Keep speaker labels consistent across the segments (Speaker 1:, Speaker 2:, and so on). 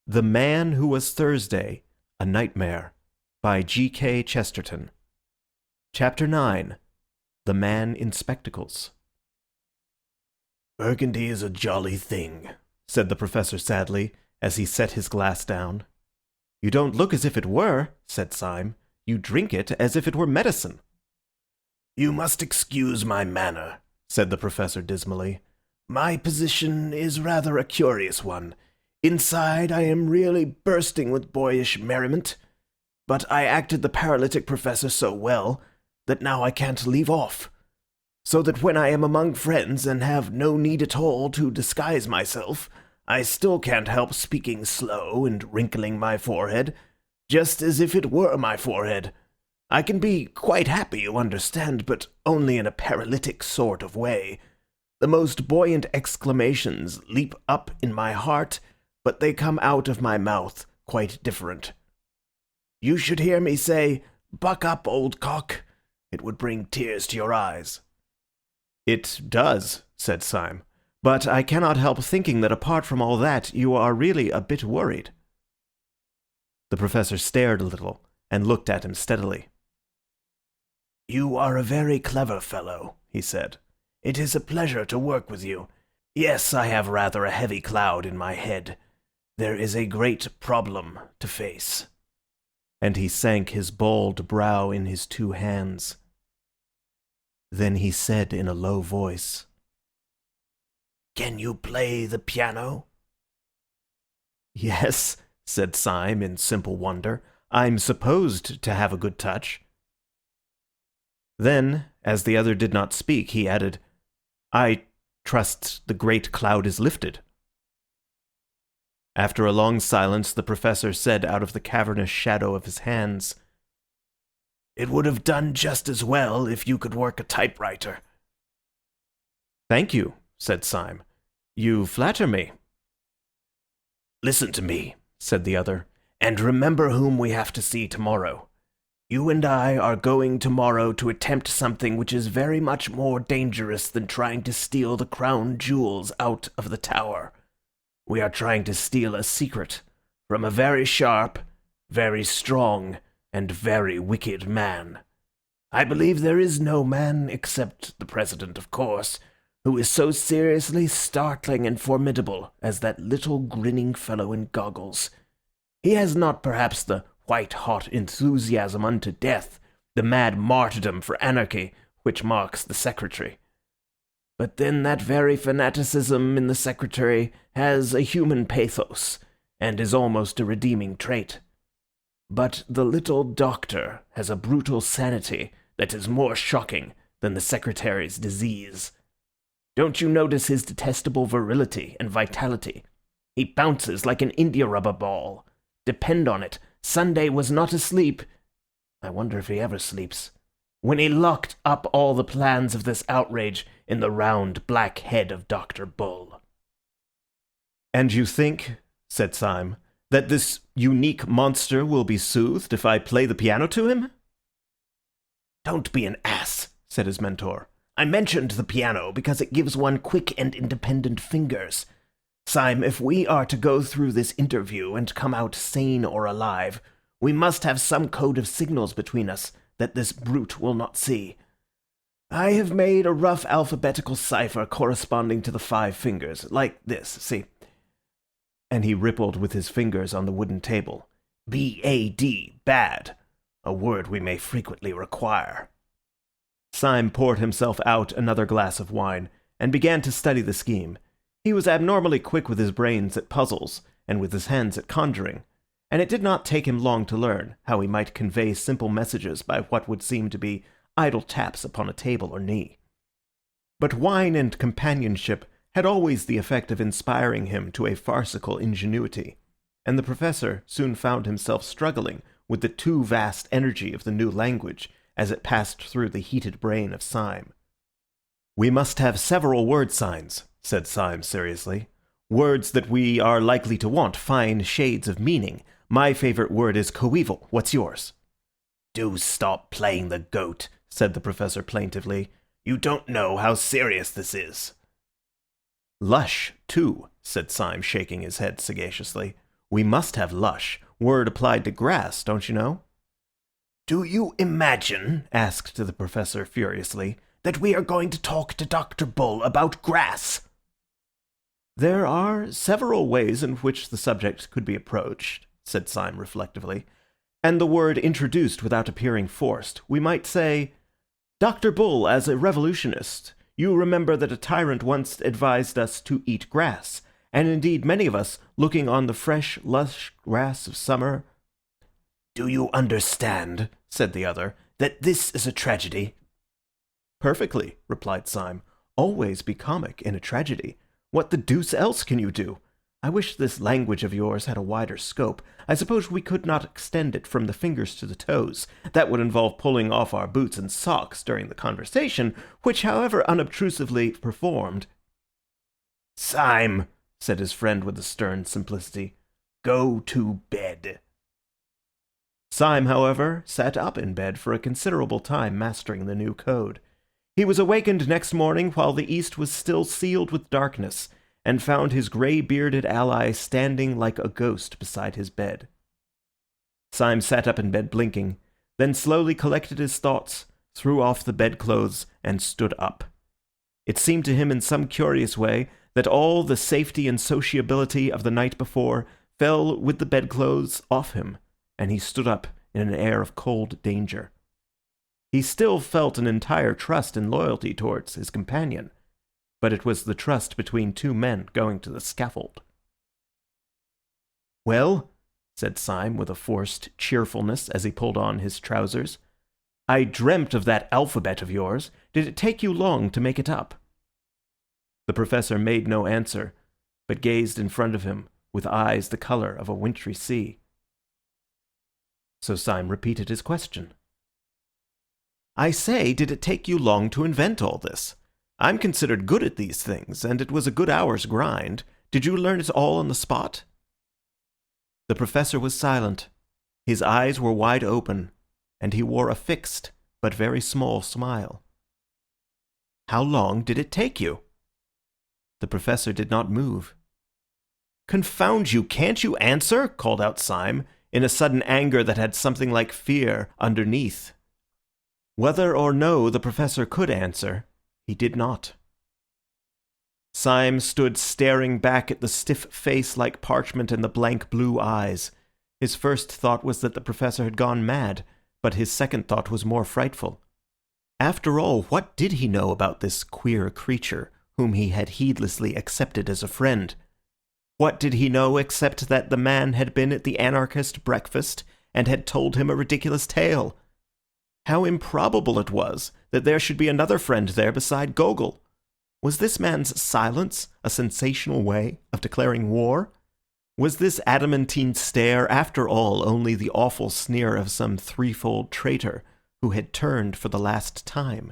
Speaker 1: The Man Who Was Thursday, A Nightmare, by G.K. Chesterton. Chapter 9. The Man in Spectacles. "Burgundy is a jolly thing," said the Professor sadly, as he set his glass down. "You don't look as if it were," said Syme. "You drink it as if it were medicine." "You must excuse my manner," said the Professor dismally. "My position is rather a curious one. Inside I am really bursting with boyish merriment, but I acted the paralytic professor so well that now I can't leave off. So that when I am among friends and have no need at all to disguise myself, I still can't help speaking slow and wrinkling my forehead, just as if it were my forehead. I can be quite happy, you understand, but only in a paralytic sort of way. The most buoyant exclamations leap up in my heart, but they come out of my mouth quite different. You should hear me say, 'Buck up, old cock.' It would bring tears to your eyes." "It does," said Syme, "but I cannot help thinking that apart from all that, you are really a bit worried." The Professor stared a little, and looked at him steadily. "You are a very clever fellow," he said. "It is a pleasure to work with you. Yes, I have rather a heavy cloud in my head. There is a great problem to face." And he sank his bald brow in his two hands. Then he said in a low voice, "Can you play the piano?" "Yes," said Syme in simple wonder. "I'm supposed to have a good touch." Then, as the other did not speak, he added, "I trust the great cloud is lifted." After a long silence, the Professor said out of the cavernous shadow of his hands, "It would have done just as well if you could work a typewriter." "Thank you," said Syme. "You flatter me." "Listen to me," said the other, "and remember whom we have to see tomorrow. You and I are going tomorrow to attempt something which is very much more dangerous than trying to steal the crown jewels out of the tower. We are trying to steal a secret from a very sharp, very strong, and very wicked man. I believe there is no man, except the President, of course, who is so seriously startling and formidable as that little grinning fellow in goggles. He has not perhaps the white-hot enthusiasm unto death, the mad martyrdom for anarchy, which marks the Secretary. But then that very fanaticism in the Secretary has a human pathos, and is almost a redeeming trait. But the little doctor has a brutal sanity that is more shocking than the Secretary's disease. Don't you notice his detestable virility and vitality? He bounces like an india-rubber ball. Depend on it, Sunday was not asleep. I wonder if he ever sleeps. When he locked up all the plans of this outrage in the round black head of Dr. Bull." "And you think," said Syme, "that this unique monster will be soothed if I play the piano to him?" "Don't be an ass," said his mentor. "I mentioned the piano because it gives one quick and independent fingers. Syme, if we are to go through this interview and come out sane or alive, we must have some code of signals between us that this brute will not see. I have made a rough alphabetical cipher corresponding to the 5 fingers, like this, see?" And he rippled with his fingers on the wooden table. "B-A-D, bad, a word we may frequently require." Syme poured himself out another glass of wine, and began to study the scheme. He was abnormally quick with his brains at puzzles, and with his hands at conjuring, and it did not take him long to learn how he might convey simple messages by what would seem to be idle taps upon a table or knee. But wine and companionship had always the effect of inspiring him to a farcical ingenuity, and the Professor soon found himself struggling with the too vast energy of the new language as it passed through the heated brain of Syme. "We must have several word signs," said Syme seriously. "Words that we are likely to want, fine shades of meaning. My favorite word is coeval. What's yours?" "Do stop playing the goat," said the Professor plaintively. "You don't know how serious this is." "Lush, too," said Syme, shaking his head sagaciously. We must have lush. Word applied to grass, don't you know?" "Do you imagine," asked the Professor furiously, "that we are going to talk to Dr. Bull about grass?" "There are several ways in which the subject could be approached," said Syme reflectively, "and the word introduced without appearing forced. We might say, 'Dr. Bull, as a revolutionist, you remember that a tyrant once advised us to eat grass, and indeed many of us, looking on the fresh, lush grass of summer—'" "Do you understand," said the other, "that this is a tragedy?" "Perfectly," replied Syme. "Always be comic in a tragedy. What the deuce else can you do? I wish this language of yours had a wider scope. I suppose we could not extend it from the fingers to the toes. That would involve pulling off our boots and socks during the conversation, which, however unobtrusively performed—" "Syme," said his friend with a stern simplicity, "go to bed." Syme, however, sat up in bed for a considerable time mastering the new code. He was awakened next morning while the east was still sealed with darkness, and found his grey-bearded ally standing like a ghost beside his bed. Syme sat up in bed blinking, then slowly collected his thoughts, threw off the bedclothes, and stood up. It seemed to him in some curious way that all the safety and sociability of the night before fell with the bedclothes off him, and he stood up in an air of cold danger. He still felt an entire trust and loyalty towards his companion, but it was the trust between two men going to the scaffold. "Well," said Syme with a forced cheerfulness as he pulled on his trousers, "I dreamt of that alphabet of yours. Did it take you long to make it up?" The Professor made no answer, but gazed in front of him with eyes the colour of a wintry sea. So Syme repeated his question. "I say, did it take you long to invent all this? I'm considered good at these things, and it was a good hour's grind. Did you learn it all on the spot?" The Professor was silent. His eyes were wide open, and he wore a fixed but very small smile. "How long did it take you?" The Professor did not move. "Confound you, can't you answer?" called out Syme, in a sudden anger that had something like fear underneath. Whether or no the Professor could answer, he did not. Syme stood staring back at the stiff face like parchment and the blank blue eyes. His first thought was that the Professor had gone mad, but his second thought was more frightful. After all, what did he know about this queer creature, whom he had heedlessly accepted as a friend? What did he know except that the man had been at the anarchist breakfast and had told him a ridiculous tale? How improbable it was that there should be another friend there beside Gogol. Was this man's silence a sensational way of declaring war? Was this adamantine stare, after all, only the awful sneer of some threefold traitor who had turned for the last time?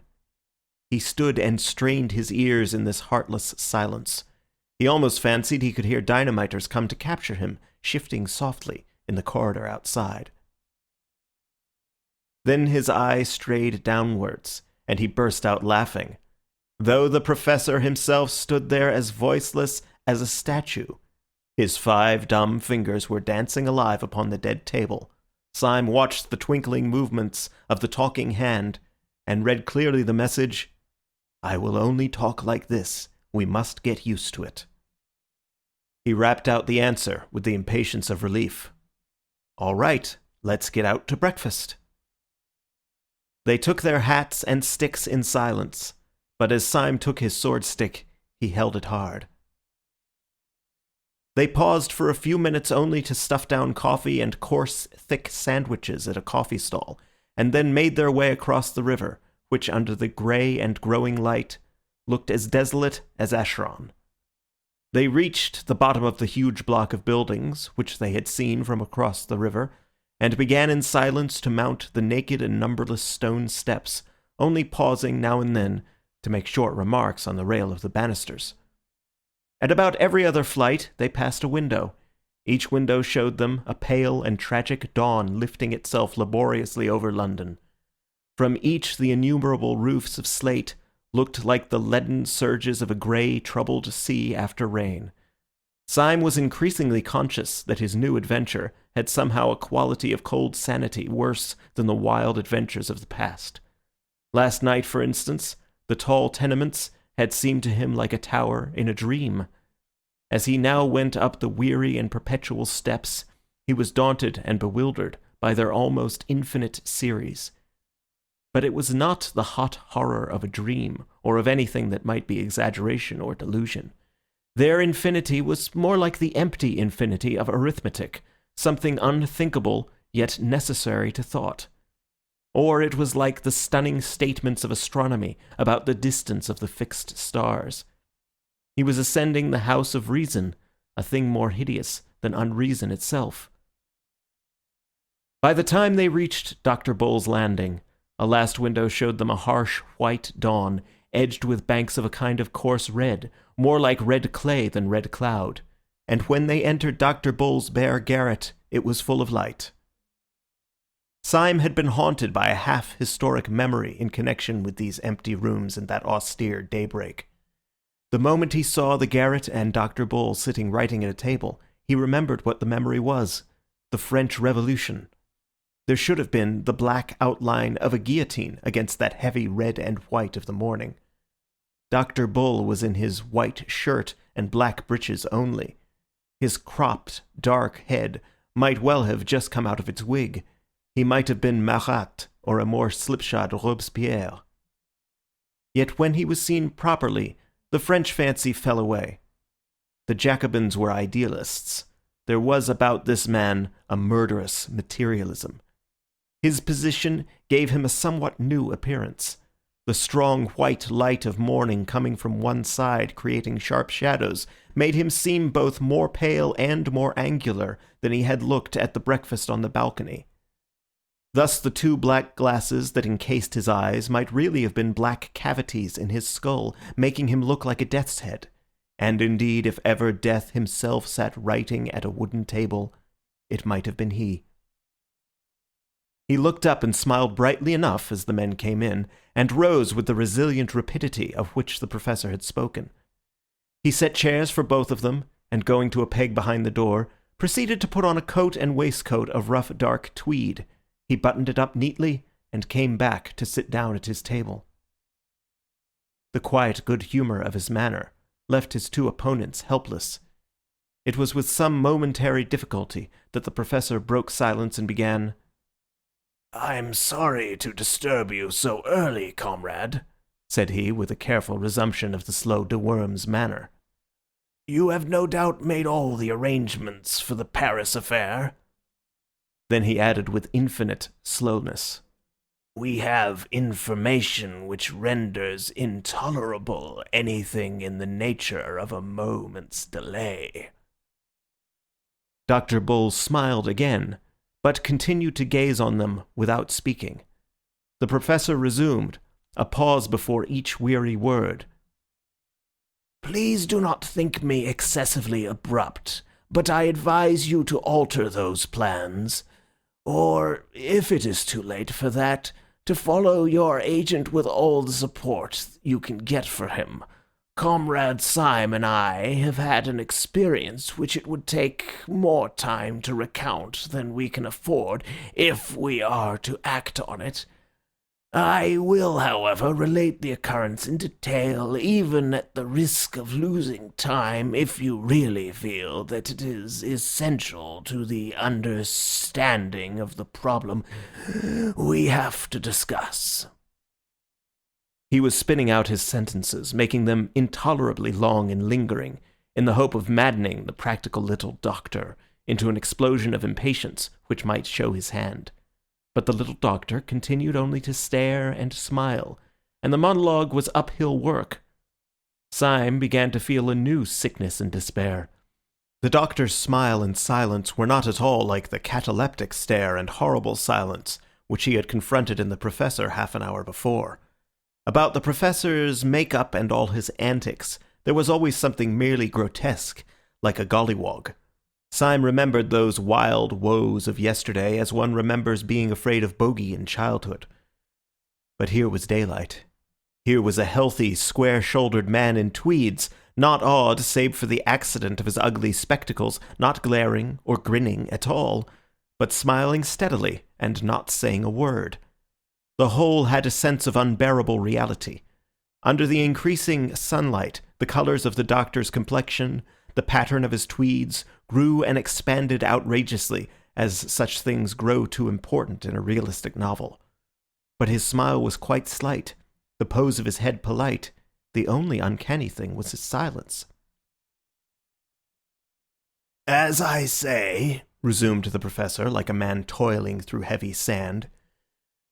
Speaker 1: He stood and strained his ears in this heartless silence. He almost fancied he could hear dynamiters come to capture him, shifting softly in the corridor outside. Then his eye strayed downwards, and he burst out laughing. Though the Professor himself stood there as voiceless as a statue, his 5 dumb fingers were dancing alive upon the dead table. Syme watched the twinkling movements of the talking hand, and read clearly the message, "I will only talk like this. We must get used to it." He rapped out the answer with the impatience of relief. "All right, let's get out to breakfast." They took their hats and sticks in silence, but as Syme took his sword stick, he held it hard. They paused for a few minutes only to stuff down coffee and coarse, thick sandwiches at a coffee stall, and then made their way across the river, which under the grey and growing light looked as desolate as Acheron. They reached the bottom of the huge block of buildings, which they had seen from across the river, and began in silence to mount the naked and numberless stone steps, only pausing now and then to make short remarks on the rail of the banisters. At about every other flight they passed a window. Each window showed them a pale and tragic dawn lifting itself laboriously over London. From each the innumerable roofs of slate looked like the leaden surges of a grey, troubled sea after rain. Syme was increasingly conscious that his new adventure had somehow a quality of cold sanity worse than the wild adventures of the past. Last night, for instance, the tall tenements had seemed to him like a tower in a dream. As he now went up the weary and perpetual steps, he was daunted and bewildered by their almost infinite series. But it was not the hot horror of a dream, or of anything that might be exaggeration or delusion. Their infinity was more like the empty infinity of arithmetic, something unthinkable yet necessary to thought. Or it was like the stunning statements of astronomy about the distance of the fixed stars. He was ascending the house of reason, a thing more hideous than unreason itself. By the time they reached Dr. Bull's landing, a last window showed them a harsh white dawn, edged with banks of a kind of coarse red, more like red clay than red cloud, and when they entered Dr. Bull's bare garret, it was full of light. Syme had been haunted by a half-historic memory in connection with these empty rooms and that austere daybreak. The moment he saw the garret and Dr. Bull sitting writing at a table, he remembered what the memory was: the French Revolution. There should have been the black outline of a guillotine against that heavy red and white of the morning. Dr. Bull was in his white shirt and black breeches only. His cropped, dark head might well have just come out of its wig. He might have been Marat or a more slipshod Robespierre. Yet when he was seen properly, the French fancy fell away. The Jacobins were idealists. There was about this man a murderous materialism. His position gave him a somewhat new appearance. The strong white light of morning coming from one side, creating sharp shadows, made him seem both more pale and more angular than he had looked at the breakfast on the balcony. Thus the two black glasses that encased his eyes might really have been black cavities in his skull, making him look like a death's head. And indeed, if ever Death himself sat writing at a wooden table, it might have been he. He looked up and smiled brightly enough as the men came in, and rose with the resilient rapidity of which the professor had spoken. He set chairs for both of them, and going to a peg behind the door, proceeded to put on a coat and waistcoat of rough dark tweed. He buttoned it up neatly, and came back to sit down at his table. The quiet good humour of his manner left his two opponents helpless. It was with some momentary difficulty that the professor broke silence and began, "I'm sorry to disturb you so early, comrade," said he, with a careful resumption of the slow de Worms manner. "You have no doubt made all the arrangements for the Paris affair?" Then he added with infinite slowness, "We have information which renders intolerable anything in the nature of a moment's delay." Dr. Bull smiled again, but continued to gaze on them without speaking. The professor resumed, a pause before each weary word. "Please do not think me excessively abrupt, but I advise you to alter those plans, or, if it is too late for that, to follow your agent with all the support you can get for him. Comrade Syme and I have had an experience which it would take more time to recount than we can afford if we are to act on it. I will, however, relate the occurrence in detail, even at the risk of losing time, if you really feel that it is essential to the understanding of the problem we have to discuss." He was spinning out his sentences, making them intolerably long and lingering, in the hope of maddening the practical little doctor into an explosion of impatience which might show his hand. But the little doctor continued only to stare and smile, and the monologue was uphill work. Syme began to feel a new sickness and despair. The doctor's smile and silence were not at all like the cataleptic stare and horrible silence which he had confronted in the professor half an hour before. About the professor's make-up and all his antics, there was always something merely grotesque, like a gollywog. Syme remembered those wild woes of yesterday as one remembers being afraid of bogey in childhood. But here was daylight. Here was a healthy, square-shouldered man in tweeds, not odd save for the accident of his ugly spectacles, not glaring or grinning at all, but smiling steadily and not saying a word. The whole had a sense of unbearable reality. Under the increasing sunlight, the colors of the doctor's complexion, the pattern of his tweeds, grew and expanded outrageously, as such things grow too important in a realistic novel. But his smile was quite slight, the pose of his head polite. The only uncanny thing was his silence. "As I say," resumed the professor, like a man toiling through heavy sand,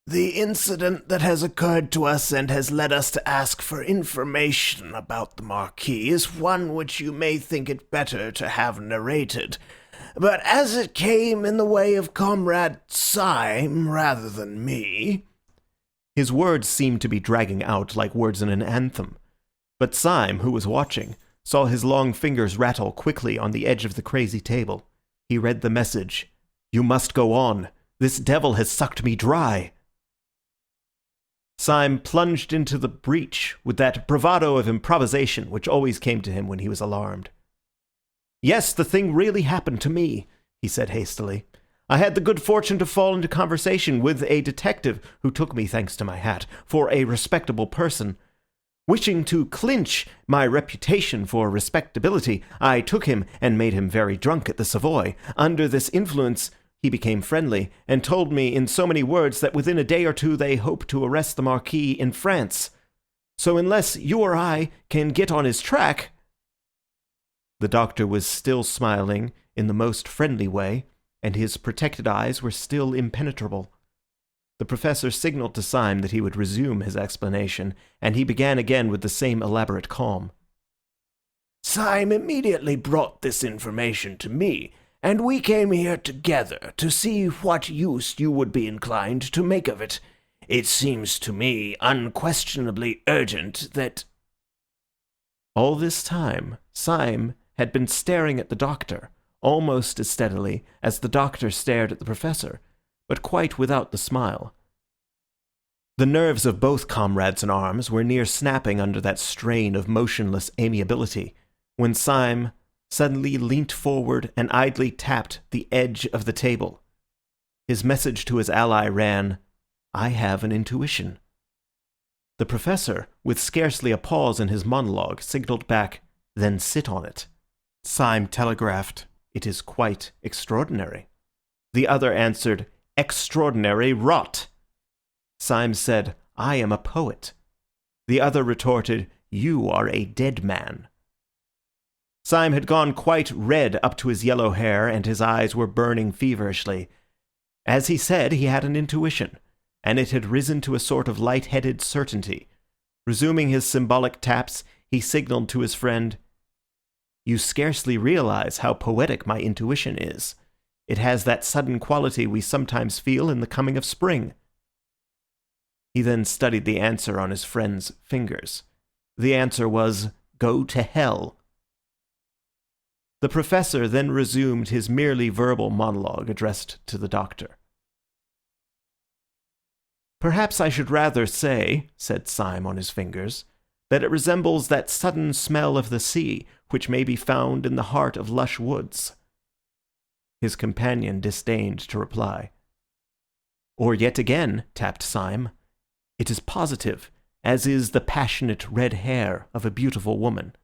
Speaker 1: "the incident that has occurred to us and has led us to ask for information about the Marquis is one which you may think it better to have narrated. But as it came in the way of Comrade Syme rather than me—" His words seemed to be dragging out like words in an anthem. But Syme, who was watching, saw his long fingers rattle quickly on the edge of the crazy table. He read the message. "You must go on. This devil has sucked me dry." Syme plunged into the breach with that bravado of improvisation which always came to him when he was alarmed. "Yes, the thing really happened to me," he said hastily. "I had the good fortune to fall into conversation with a detective who took me, thanks to my hat, for a respectable person. Wishing to clinch my reputation for respectability, I took him and made him very drunk at the Savoy. Under this influence he became friendly, and told me in so many words that within a day or two they hope to arrest the Marquis in France. So unless you or I can get on his track—" The doctor was still smiling in the most friendly way, and his protected eyes were still impenetrable. The professor signalled to Syme that he would resume his explanation, and he began again with the same elaborate calm. "Syme immediately brought this information to me, and we came here together to see what use you would be inclined to make of it. It seems to me unquestionably urgent that—" All this time, Syme had been staring at the doctor, almost as steadily as the doctor stared at the professor, but quite without the smile. The nerves of both comrades in arms were near snapping under that strain of motionless amiability, when Syme suddenly leant forward and idly tapped the edge of the table. His message to his ally ran, "I have an intuition." The professor, with scarcely a pause in his monologue, signalled back, "Then sit on it." Syme telegraphed, "It is quite extraordinary." The other answered, "Extraordinary rot." Syme said, "I am a poet." The other retorted, "You are a dead man." Syme had gone quite red up to his yellow hair, and his eyes were burning feverishly. As he said, he had an intuition, and it had risen to a sort of light-headed certainty. Resuming his symbolic taps, he signalled to his friend, "You scarcely realize how poetic my intuition is. It has that sudden quality we sometimes feel in the coming of spring." He then studied the answer on his friend's fingers. The answer was, "Go to hell." The professor then resumed his merely verbal monologue addressed to the doctor. "Perhaps I should rather say," said Syme on his fingers, "that it resembles that sudden smell of the sea which may be found in the heart of lush woods." His companion disdained to reply. "Or yet again," tapped Syme, "it is positive, as is the passionate red hair of a beautiful woman."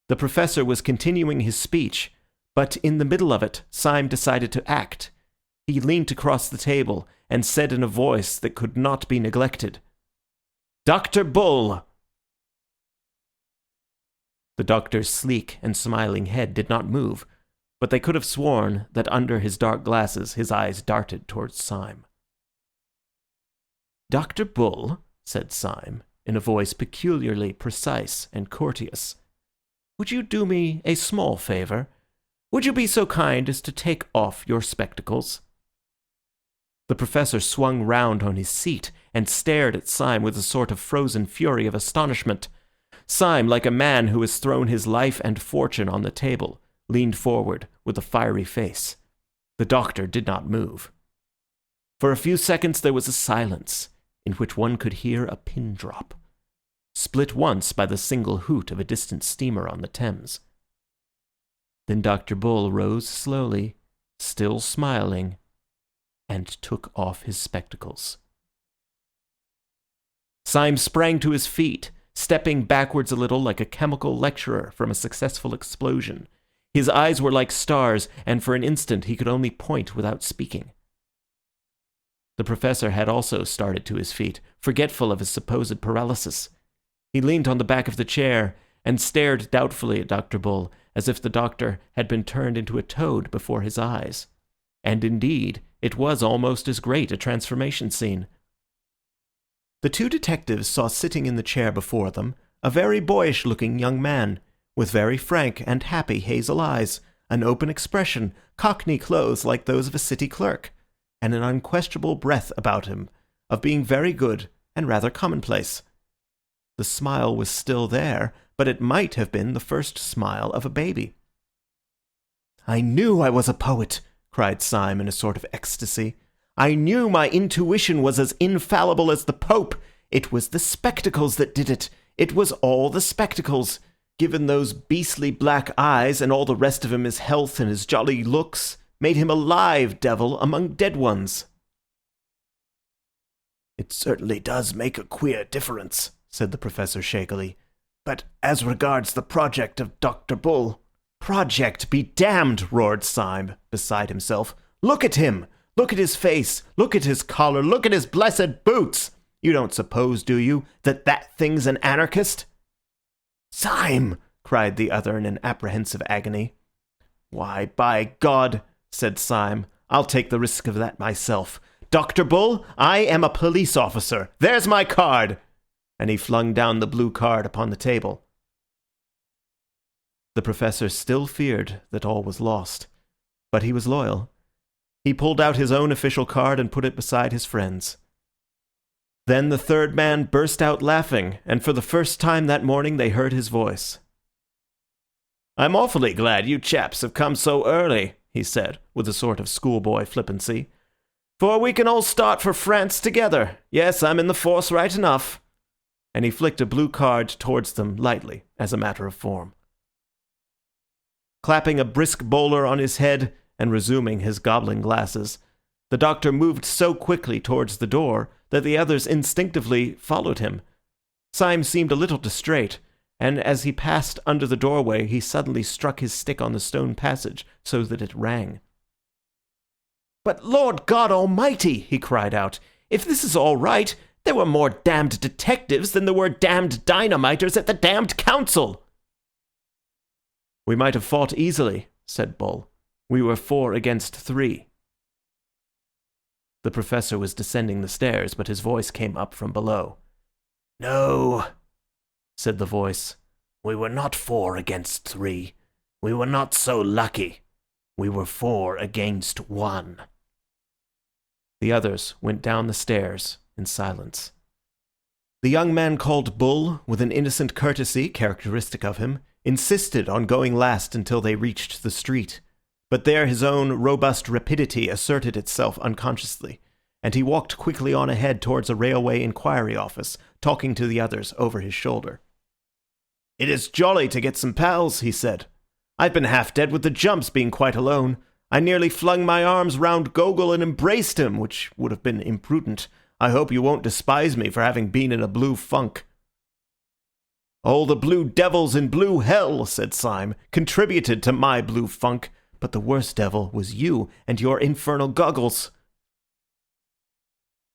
Speaker 1: The professor was continuing his speech, but in the middle of it, Syme decided to act. He leant across the table and said in a voice that could not be neglected, "Dr. Bull!" The doctor's sleek and smiling head did not move, but they could have sworn that under his dark glasses his eyes darted towards Syme. "Dr. Bull," said Syme, in a voice peculiarly precise and courteous, "would you do me a small favour? Would you be so kind as to take off your spectacles?" The professor swung round on his seat and stared at Syme with a sort of frozen fury of astonishment. Syme, like a man who has thrown his life and fortune on the table, leaned forward with a fiery face. The doctor did not move. For a few seconds there was a silence in which one could hear a pin drop. split once by the single hoot of a distant steamer on the Thames. Then Dr. Bull rose slowly, still smiling, and took off his spectacles. Syme sprang to his feet, stepping backwards a little like a chemical lecturer from a successful explosion. His eyes were like stars, and for an instant he could only point without speaking. The professor had also started to his feet, forgetful of his supposed paralysis. He leaned on the back of the chair and stared doubtfully at Dr. Bull, as if the doctor had been turned into a toad before his eyes. And indeed, it was almost as great a transformation scene. The two detectives saw sitting in the chair before them a very boyish-looking young man, with very frank and happy hazel eyes, an open expression, cockney clothes like those of a city clerk, and an unquestionable breath about him of being very good and rather commonplace. The smile was still there, but it might have been the first smile of a baby. "I knew I was a poet," cried Syme in a sort of ecstasy. "I knew my intuition was as infallible as the Pope. It was the spectacles that did it. It was all the spectacles. Given those beastly black eyes and all the rest of him his health and his jolly looks, made him a live devil among dead ones." "It certainly does make a queer difference," said the professor shakily. "But as regards the project of Dr. Bull—" "Project be damned!" roared Syme, beside himself. "Look at him! Look at his face! Look at his collar! Look at his blessed boots! You don't suppose, do you, that that thing's an anarchist?" "Syme!" cried the other in an apprehensive agony. "Why, by God," said Syme, "I'll take the risk of that myself. Dr. Bull, I am a police officer. There's my card!" And he flung down the blue card upon the table. The professor still feared that all was lost, but he was loyal. He pulled out his own official card and put it beside his friend's. Then the third man burst out laughing, and for the first time that morning they heard his voice. "I'm awfully glad you chaps have come so early," he said, with a sort of schoolboy flippancy, "for we can all start for France together. Yes, I'm in the force right enough." And he flicked a blue card towards them lightly, as a matter of form. Clapping a brisk bowler on his head and resuming his goblin glasses, the doctor moved so quickly towards the door that the others instinctively followed him. Syme seemed a little distrait, and as he passed under the doorway he suddenly struck his stick on the stone passage so that it rang. "But Lord God Almighty!" he cried out. "If this is all right, there were more damned detectives than there were damned dynamiters at the damned council!" "We might have fought easily," said Bull. "We were 4 against 3. The professor was descending the stairs, but his voice came up from below. "No," said the voice. "We were not 4 against 3. We were not so lucky. We were 4 against 1. The others went down the stairs in silence. The young man called Bull, with an innocent courtesy characteristic of him, insisted on going last until they reached the street. But there his own robust rapidity asserted itself unconsciously, and he walked quickly on ahead towards a railway inquiry office, talking to the others over his shoulder. "It is jolly to get some pals," he said. "I've been half dead with the jumps being quite alone. I nearly flung my arms round Gogol and embraced him, which would have been imprudent. I hope you won't despise me for having been in a blue funk." "All the blue devils in blue hell," said Syme, "contributed to my blue funk. But the worst devil was you and your infernal goggles."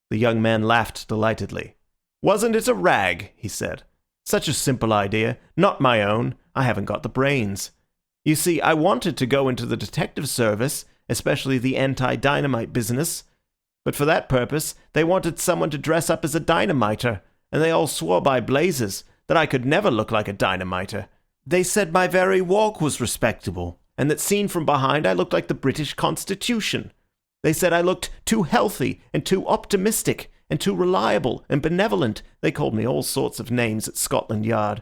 Speaker 1: The young man laughed delightedly. "Wasn't it a rag?" he said. "Such a simple idea. Not my own. I haven't got the brains. You see, I wanted to go into the detective service, especially the anti-dynamite business. But for that purpose, they wanted someone to dress up as a dynamiter, and they all swore by blazes that I could never look like a dynamiter. They said my very walk was respectable, and that seen from behind I looked like the British Constitution. They said I looked too healthy and too optimistic and too reliable and benevolent. They called me all sorts of names at Scotland Yard.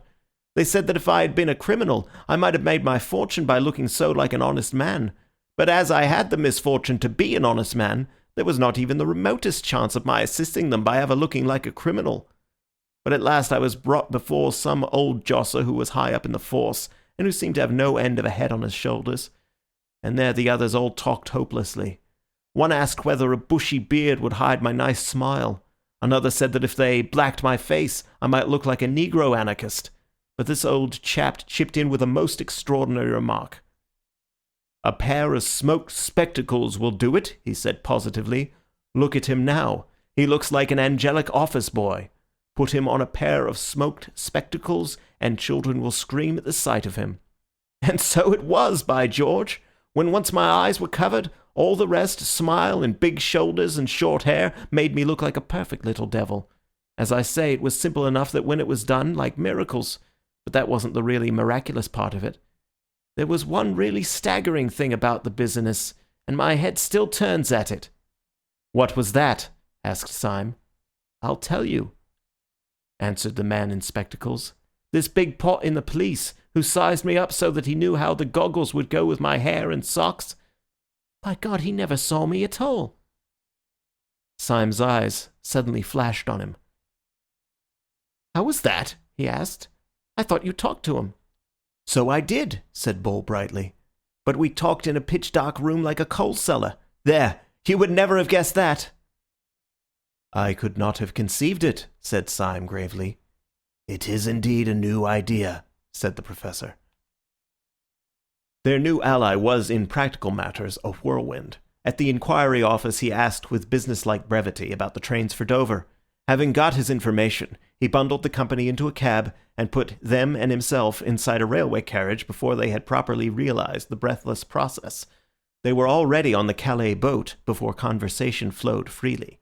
Speaker 1: They said that if I had been a criminal, I might have made my fortune by looking so like an honest man. But as I had the misfortune to be an honest man, there was not even the remotest chance of my assisting them by ever looking like a criminal. But at last I was brought before some old josser who was high up in the force, and who seemed to have no end of a head on his shoulders. And there the others all talked hopelessly. One asked whether a bushy beard would hide my nice smile. Another said that if they blacked my face, I might look like a Negro anarchist. But this old chap chipped in with a most extraordinary remark. "A pair of smoked spectacles will do it," he said positively. "Look at him now. He looks like an angelic office boy. Put him on a pair of smoked spectacles, and children will scream at the sight of him." And so it was, by George! When once my eyes were covered, all the rest, smile and big shoulders and short hair, made me look like a perfect little devil. As I say, it was simple enough that when it was done, like miracles. But that wasn't the really miraculous part of it. There was one really staggering thing about the business, and my head still turns at it. "What was that?" asked Syme. "I'll tell you," answered the man in spectacles. "This big pot in the police, who sized me up so that he knew how the goggles would go with my hair and socks. By God, he never saw me at all." Syme's eyes suddenly flashed on him. "How was that?" he asked. "I thought you talked to him." "So I did," said Bull brightly. "But we talked in a pitch-dark room like a coal cellar. There, you would never have guessed that." "I could not have conceived it," said Syme gravely. "It is indeed a new idea," said the Professor. Their new ally was, in practical matters, a whirlwind. At the inquiry office he asked with businesslike brevity about the trains for Dover. Having got his information, he bundled the company into a cab and put them and himself inside a railway carriage before they had properly realized the breathless process. They were already on the Calais boat before conversation flowed freely.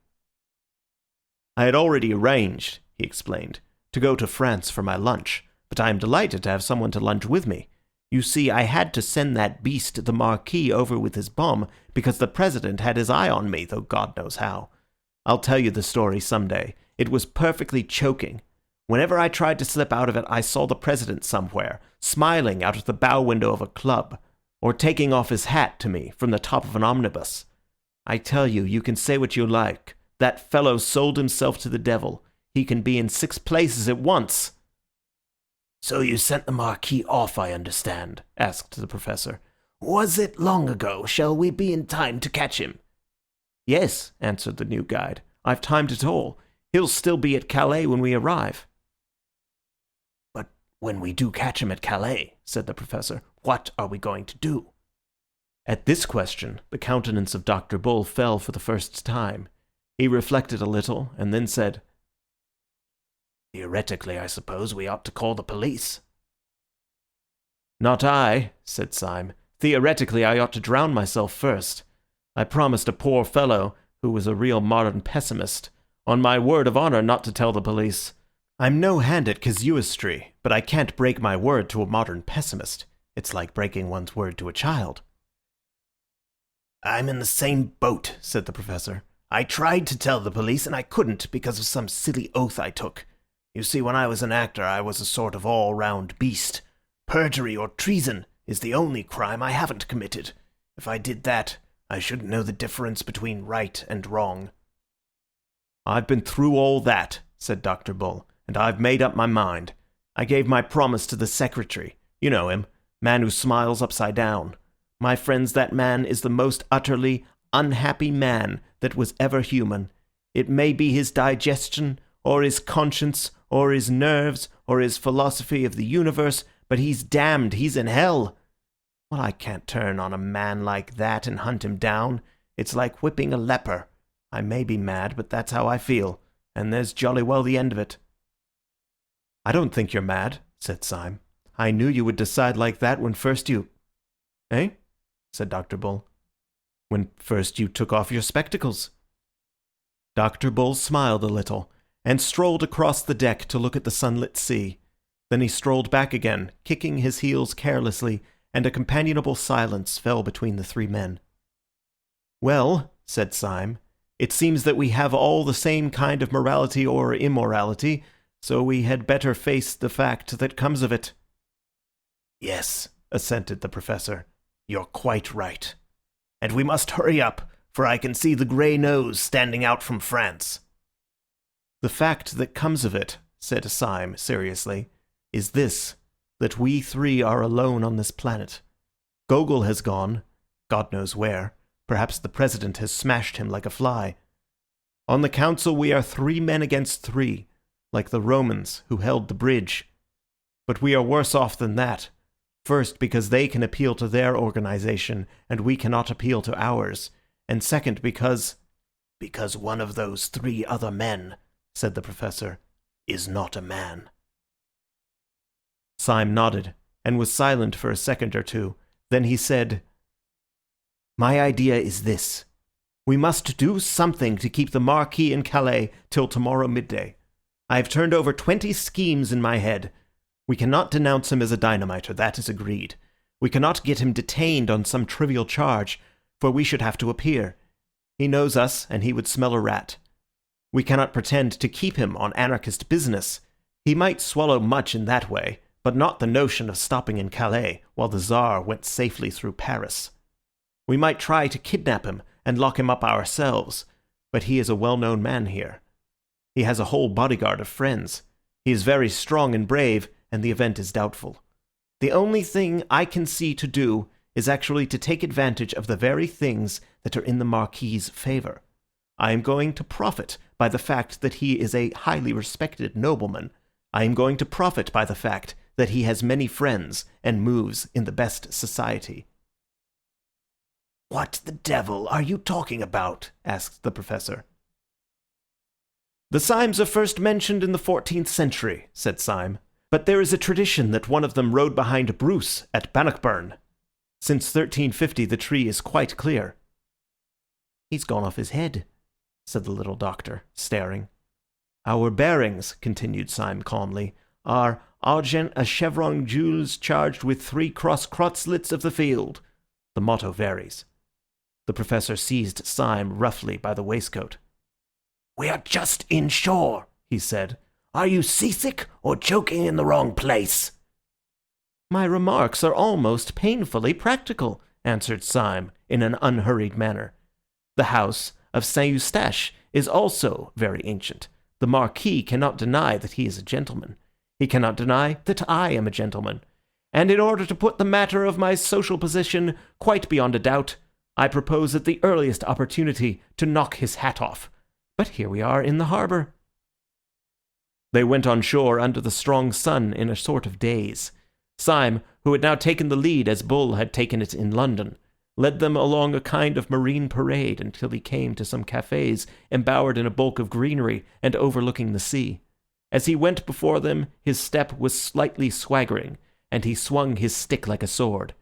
Speaker 1: "I had already arranged," he explained, "to go to France for my lunch, but I am delighted to have someone to lunch with me. You see, I had to send that beast the Marquis over with his bomb because the President had his eye on me, though God knows how. I'll tell you the story some day. It was perfectly choking. Whenever I tried to slip out of it, I saw the President somewhere, smiling out of the bow window of a club, or taking off his hat to me from the top of an omnibus. I tell you, you can say what you like. That fellow sold himself to the devil. He can be in 6 places at once." "So you sent the Marquis off, I understand?" asked the Professor. "Was it long ago? Shall we be in time to catch him?" "Yes," answered the new guide. "I've timed it all. He'll still be at Calais when we arrive." "But when we do catch him at Calais," said the Professor, "what are we going to do?" At this question, the countenance of Dr. Bull fell for the first time. He reflected a little, and then said, "Theoretically, I suppose we ought to call the police." "Not I," said Syme. "Theoretically, I ought to drown myself first. I promised a poor fellow, who was a real modern pessimist, on my word of honour not to tell the police. I'm no hand at casuistry, but I can't break my word to a modern pessimist. It's like breaking one's word to a child." "I'm in the same boat," said the Professor. "I tried to tell the police, and I couldn't because of some silly oath I took. You see, when I was an actor, I was a sort of all-round beast. Perjury or treason is the only crime I haven't committed. If I did that, I shouldn't know the difference between right and wrong." "I've been through all that," said Dr. Bull, "and I've made up my mind. I gave my promise to the secretary. You know him, man who smiles upside down. My friends, that man is the most utterly unhappy man that was ever human. It may be his digestion, or his conscience, or his nerves, or his philosophy of the universe, but he's damned, he's in hell. Well, I can't turn on a man like that and hunt him down. It's like whipping a leper. I may be mad, but that's how I feel, and there's jolly well the end of it." "I don't think you're mad," said Syme. "I knew you would decide like that when first you—" "Eh?" said Dr. Bull. "When first you took off your spectacles." Dr. Bull smiled a little, and strolled across the deck to look at the sunlit sea. Then he strolled back again, kicking his heels carelessly, and a companionable silence fell between the 3 men. "Well," said Syme, "it seems that we have all the same kind of morality or immorality, so we had better face the fact that comes of it." "Yes," assented the Professor, "you're quite right. And we must hurry up, for I can see the grey nose standing out from France." "The fact that comes of it," said Syme seriously, is this, that we three are alone on this planet. Gogol has gone, God knows where. Perhaps the President has smashed him like a fly. On the council we are 3 men against 3, like the Romans who held the bridge. But we are worse off than that. First, because they can appeal to their organization, and we cannot appeal to ours. And second, because one of those 3 other men, said the Professor, is not a man. Syme nodded, and was silent for a second or two. Then he said, "My idea is this. We must do something to keep the Marquis in Calais till tomorrow midday. I have turned over 20 schemes in my head. We cannot denounce him as a dynamiter, that is agreed. We cannot get him detained on some trivial charge, for we should have to appear. He knows us, and he would smell a rat. We cannot pretend to keep him on anarchist business. He might swallow much in that way, but not the notion of stopping in Calais while the Tsar went safely through Paris. We might try to kidnap him and lock him up ourselves, but he is a well-known man here. He has a whole bodyguard of friends. He is very strong and brave, and the event is doubtful. The only thing I can see to do is actually to take advantage of the very things that are in the Marquis's favour. I am going to profit by the fact that he is a highly respected nobleman. I am going to profit by the fact that he has many friends and moves in the best society." "What the devil are you talking about?" asked the Professor. "The Symes are first mentioned in the 14th century," said Syme. "But there is a tradition that one of them rode behind Bruce at Bannockburn. Since 1350 the tree is quite clear." "He's gone off his head," said the little doctor, staring. "Our bearings," continued Syme calmly, "are argent a chevron gules charged with 3 cross crosslets of the field. The motto varies." The Professor seized Syme roughly by the waistcoat. "We are just inshore," he said. "Are you seasick or joking in the wrong place?" "My remarks are almost painfully practical," answered Syme in an unhurried manner. "The house of Saint-Eustache is also very ancient. The Marquis cannot deny that he is a gentleman. He cannot deny that I am a gentleman. And in order to put the matter of my social position quite beyond a doubt, I propose at the earliest opportunity to knock his hat off. But here we are in the harbour." They went on shore under the strong sun in a sort of daze. Syme, who had now taken the lead as Bull had taken it in London, led them along a kind of marine parade until he came to some cafes embowered in a bulk of greenery and overlooking the sea. As he went before them, his step was slightly swaggering, and he swung his stick like a sword.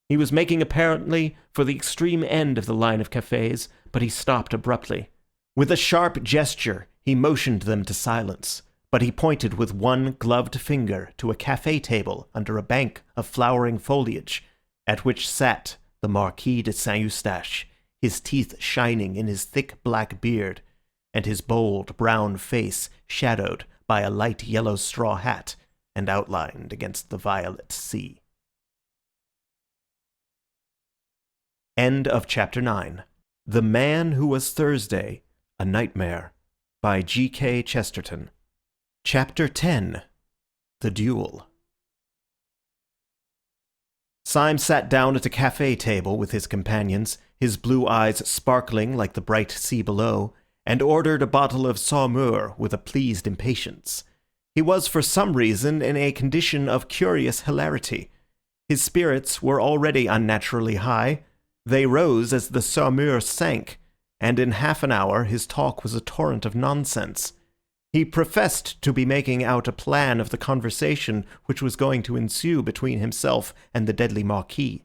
Speaker 1: He was making apparently for the extreme end of the line of cafes, but he stopped abruptly. With a sharp gesture, he motioned them to silence, but he pointed with one gloved finger to a café table under a bank of flowering foliage, at which sat the Marquis de Saint-Eustache, his teeth shining in his thick black beard, and his bold brown face shadowed by a light yellow straw hat and outlined against the violet sea. End of chapter 9. The Man Who Was Thursday, A Nightmare, by G.K. Chesterton. Chapter 10. The Duel. Syme sat down at a café table with his companions, his blue eyes sparkling like the bright sea below, and ordered a bottle of Saumur with a pleased impatience. He was for some reason in a condition of curious hilarity. His spirits were already unnaturally high. They rose as the Saumur sank, and in half an hour his talk was a torrent of nonsense. He professed to be making out a plan of the conversation which was going to ensue between himself and the deadly Marquis.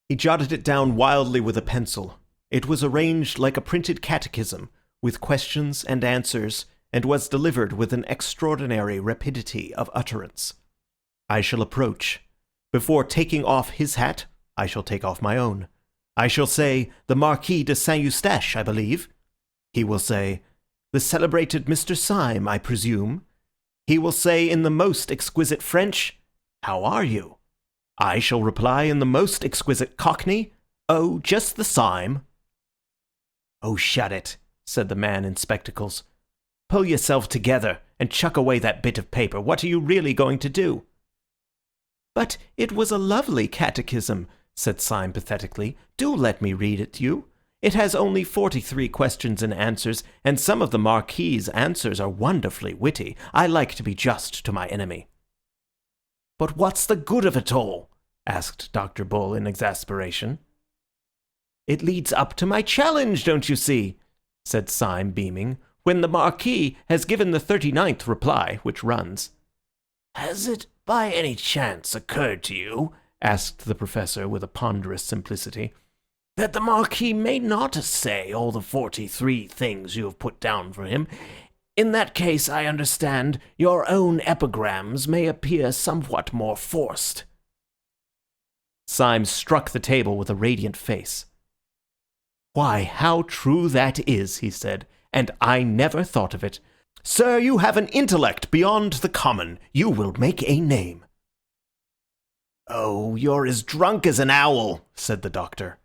Speaker 1: He jotted it down wildly with a pencil. It was arranged like a printed catechism, with questions and answers, and was delivered with an extraordinary rapidity of utterance. I shall approach. Before taking off his hat, I shall take off my own. I shall say, "The Marquis de Saint-Eustache, I believe." He will say, "The celebrated Mr. Syme, I presume." He will say in the most exquisite French, "How are you?" I shall reply in the most exquisite Cockney, "Oh, just the Syme." "Oh, shut it," said the man in spectacles. Pull yourself together and chuck away that bit of paper. What are you really going to do?" "But it was a lovely catechism," said Syme pathetically. "Do let me read it to you. It has only 43 questions and answers, and some of the Marquis's answers are wonderfully witty. I like to be just to my enemy." "But what's the good of it all?" asked Dr. Bull in exasperation. "It leads up to my challenge, don't you see?" said Syme, beaming, "when the Marquis has given the 39th reply, which runs." "Has it by any chance occurred to you," asked the Professor with a ponderous simplicity, "that the Marquis may not say all the 43 things you have put down for him? In that case, I understand, your own epigrams may appear somewhat more forced." Syme struck the table with a radiant face. "Why, how true that is," he said, "and I never thought of it. Sir, you have an intellect beyond the common. You will make a name." "Oh, you're as drunk as an owl," said the doctor.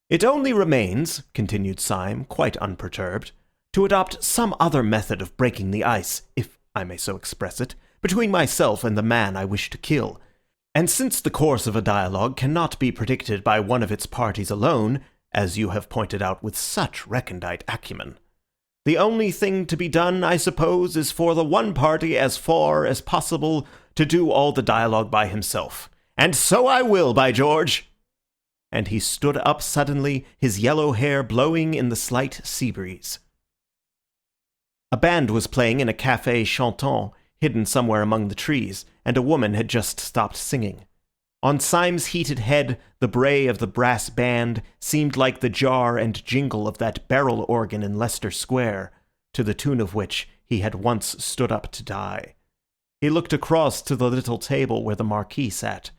Speaker 1: "It only remains," continued Syme, quite unperturbed, "to adopt some other method of breaking the ice, if I may so express it, between myself and the man I wish to kill. And since the course of a dialogue cannot be predicted by one of its parties alone, as you have pointed out with such recondite acumen, the only thing to be done, I suppose, is for the one party as far as possible to do all the dialogue by himself. And so I will, by George!" And he stood up suddenly, his yellow hair blowing in the slight sea breeze. A band was playing in a café chantant, hidden somewhere among the trees, and a woman had just stopped singing. On Syme's heated head, the bray of the brass band seemed like the jar and jingle of that barrel organ in Leicester Square, to the tune of which he had once stood up to die. He looked across to the little table where the Marquis sat.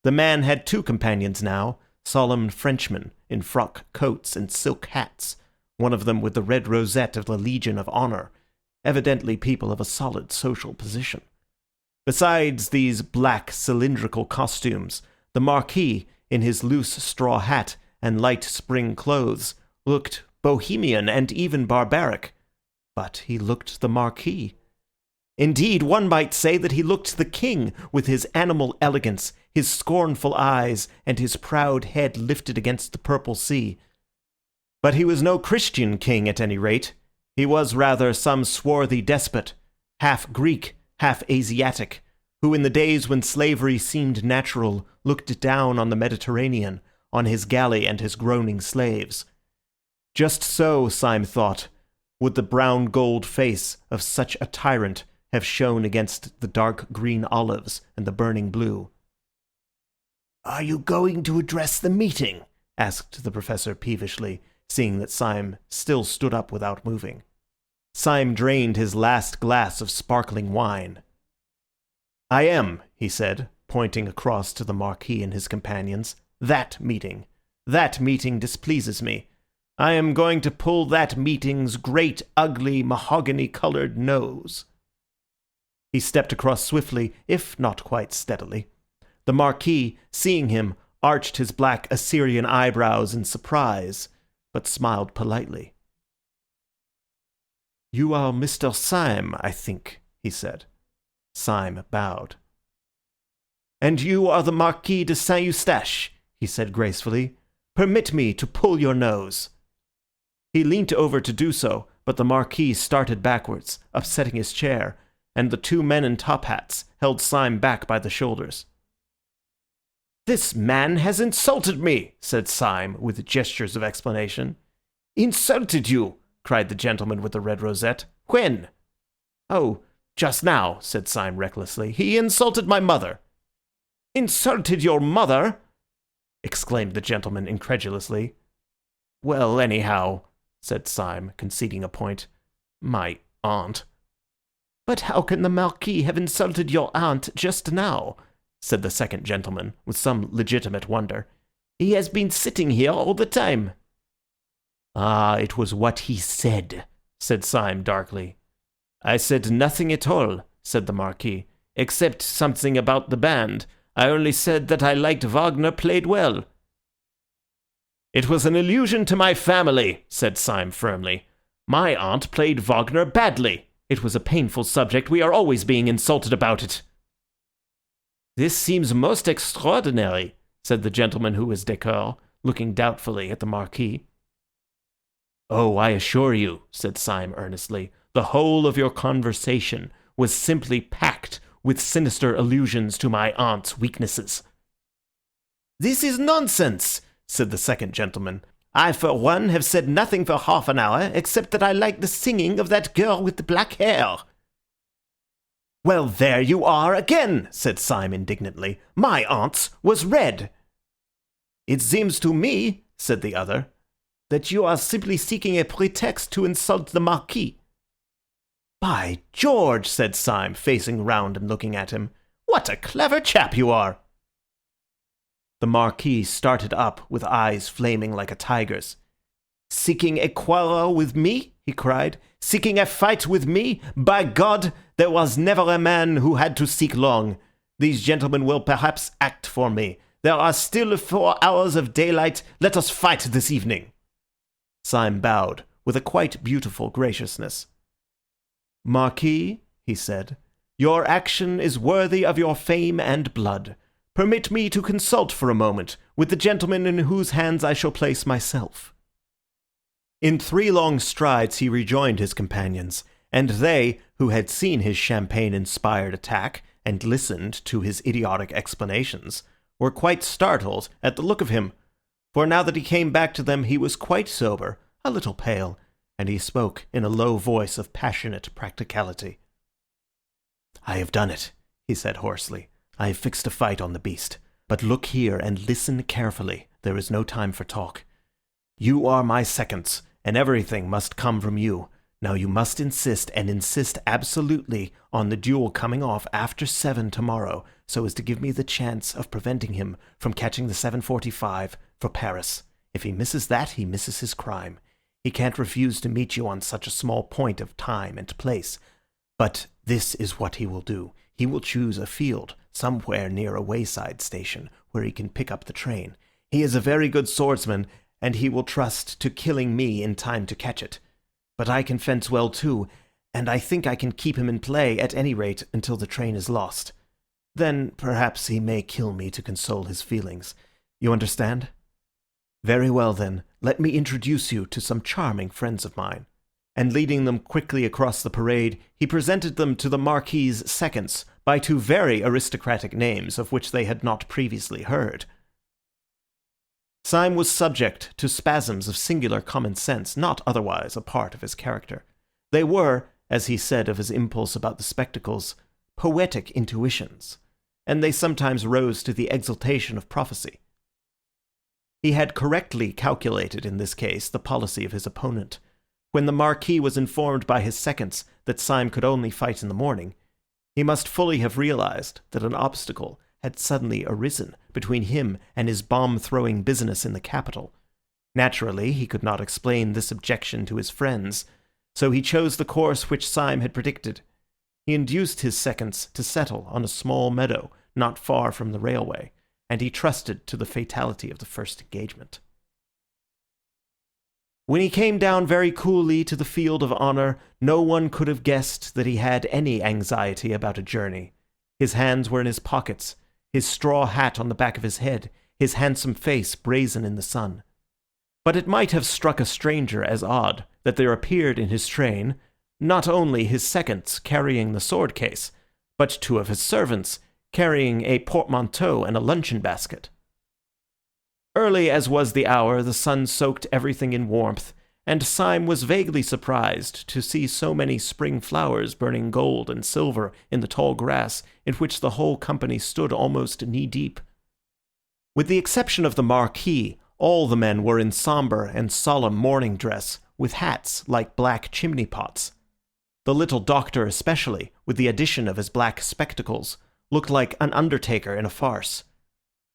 Speaker 1: The man had two companions now, solemn Frenchmen in frock coats and silk hats, one of them with the red rosette of the Legion of Honor, evidently people of a solid social position. Besides these black cylindrical costumes, the Marquis, in his loose straw hat and light spring clothes, looked bohemian and even barbaric. But he looked the Marquis. Indeed, one might say that he looked the king, with his animal elegance, his scornful eyes, and his proud head lifted against the purple sea. But he was no Christian king, at any rate. He was rather some swarthy despot, half Greek, half Asiatic, who in the days when slavery seemed natural looked down on the Mediterranean, on his galley and his groaning slaves. Just so, Syme thought, would the brown gold face of such a tyrant have shone against the dark green olives and the burning blue. "Are you going to address the meeting?" asked the Professor peevishly, seeing that Syme still stood up without moving. Syme drained his last glass of sparkling wine. "I am," he said, pointing across to the Marquis and his companions. That meeting displeases me. I am going to pull that meeting's great, ugly, mahogany-coloured nose." He stepped across swiftly, if not quite steadily. The Marquis, seeing him, arched his black Assyrian eyebrows in surprise, but smiled politely. "You are Mr. Syme, I think," he said. Syme bowed. "And you are the Marquis de Saint-Eustache," he said gracefully. "Permit me to pull your nose." He leant over to do so, but the Marquis started backwards, upsetting his chair, and the two men in top hats held Syme back by the shoulders. "This man has insulted me," said Syme, with gestures of explanation. "Insulted you?" cried the gentleman with the red rosette. "When?" "Oh, just now," said Syme recklessly. "He insulted my mother." "Insulted your mother?" exclaimed the gentleman incredulously. "Well, anyhow," said Syme, conceding a point, "my aunt." "But how can the Marquis have insulted your aunt just now?" said the second gentleman, with some legitimate wonder. "He has been sitting here all the time." "Ah, it was what he said," said Syme darkly. "I said nothing at all," said the Marquis, "except something about the band. I only said that I liked Wagner played well." "It was an allusion to my family," said Syme firmly. "My aunt played Wagner badly. It was a painful subject. We are always being insulted about it." "This seems most extraordinary," said the gentleman who was décor, looking doubtfully at the Marquis. "Oh, I assure you," said Syme earnestly, "the whole of your conversation was simply packed with sinister allusions to my aunt's weaknesses." "This is nonsense," said the second gentleman. "I, for one, have said nothing for half an hour, except that I like the singing of that girl with the black hair." "Well, there you are again," said Syme indignantly. "My aunt's was red." "It seems to me," said the other, "that you are simply seeking a pretext to insult the Marquis." "By George," said Syme, facing round and looking at him, "what a clever chap you are!" The Marquis started up with eyes flaming like a tiger's. "Seeking a quarrel with me?" he cried. "Seeking a fight with me? By God, there was never a man who had to seek long. These gentlemen will perhaps act for me. There are still 4 hours of daylight. Let us fight this evening." Syme bowed with a quite beautiful graciousness. "Marquis," he said, "your action is worthy of your fame and blood. Permit me to consult for a moment with the gentleman in whose hands I shall place myself." In 3 long strides he rejoined his companions, and they, who had seen his champagne-inspired attack and listened to his idiotic explanations, were quite startled at the look of him, for now that he came back to them he was quite sober, a little pale, and he spoke in a low voice of passionate practicality. "I have done it," he said hoarsely. "I have fixed a fight on the beast. But look here and listen carefully. There is no time for talk. You are my seconds, and everything must come from you. Now you must insist, and insist absolutely, on the duel coming off after 7 tomorrow, so as to give me the chance of preventing him from catching the 7:45 for Paris. If he misses that, he misses his crime. He can't refuse to meet you on such a small point of time and place. But this is what he will do. He will choose a field somewhere near a wayside station where he can pick up the train. He is a very good swordsman, and he will trust to killing me in time to catch it. But I can fence well too, and I think I can keep him in play at any rate until the train is lost. Then perhaps he may kill me to console his feelings. You understand? Very well then, let me introduce you to some charming friends of mine." And leading them quickly across the parade, he presented them to the Marquis's seconds by 2 very aristocratic names of which they had not previously heard. Syme was subject to spasms of singular common sense, not otherwise a part of his character. They were, as he said of his impulse about the spectacles, poetic intuitions, and they sometimes rose to the exaltation of prophecy. He had correctly calculated in this case the policy of his opponent. When the Marquis was informed by his seconds that Syme could only fight in the morning, he must fully have realized that an obstacle had suddenly arisen between him and his bomb-throwing business in the capital. Naturally, he could not explain this objection to his friends, so he chose the course which Syme had predicted. He induced his seconds to settle on a small meadow not far from the railway, and he trusted to the fatality of the first engagement. When he came down very coolly to the field of honour, no one could have guessed that he had any anxiety about a journey. His hands were in his pockets, his straw hat on the back of his head, his handsome face brazen in the sun. But it might have struck a stranger as odd that there appeared in his train not only his seconds carrying the sword case, but 2 of his servants carrying a portmanteau and a luncheon basket. Early as was the hour, the sun soaked everything in warmth, and Syme was vaguely surprised to see so many spring flowers burning gold and silver in the tall grass in which the whole company stood almost knee-deep. With the exception of the Marquis, all the men were in sombre and solemn morning dress, with hats like black chimney-pots. The little doctor especially, with the addition of his black spectacles, looked like an undertaker in a farce.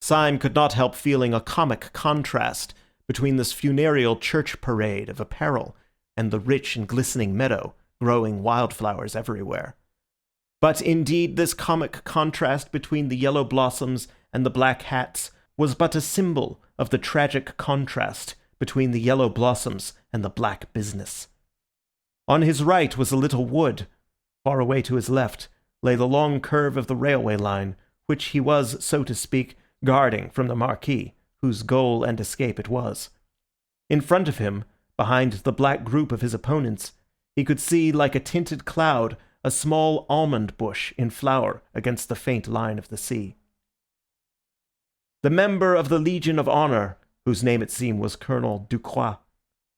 Speaker 1: Syme could not help feeling a comic contrast between this funereal church parade of apparel and the rich and glistening meadow, growing wildflowers everywhere. But indeed this comic contrast between the yellow blossoms and the black hats was but a symbol of the tragic contrast between the yellow blossoms and the black business. On his right was a little wood, Far away to his left lay the long curve of the railway line, which he was, so to speak, guarding from the Marquis, whose goal and escape it was. In front of him, behind the black group of his opponents, he could see, like a tinted cloud, a small almond bush in flower against the faint line of the sea. The member of the Legion of Honour, whose name it seemed was Colonel Ducroix,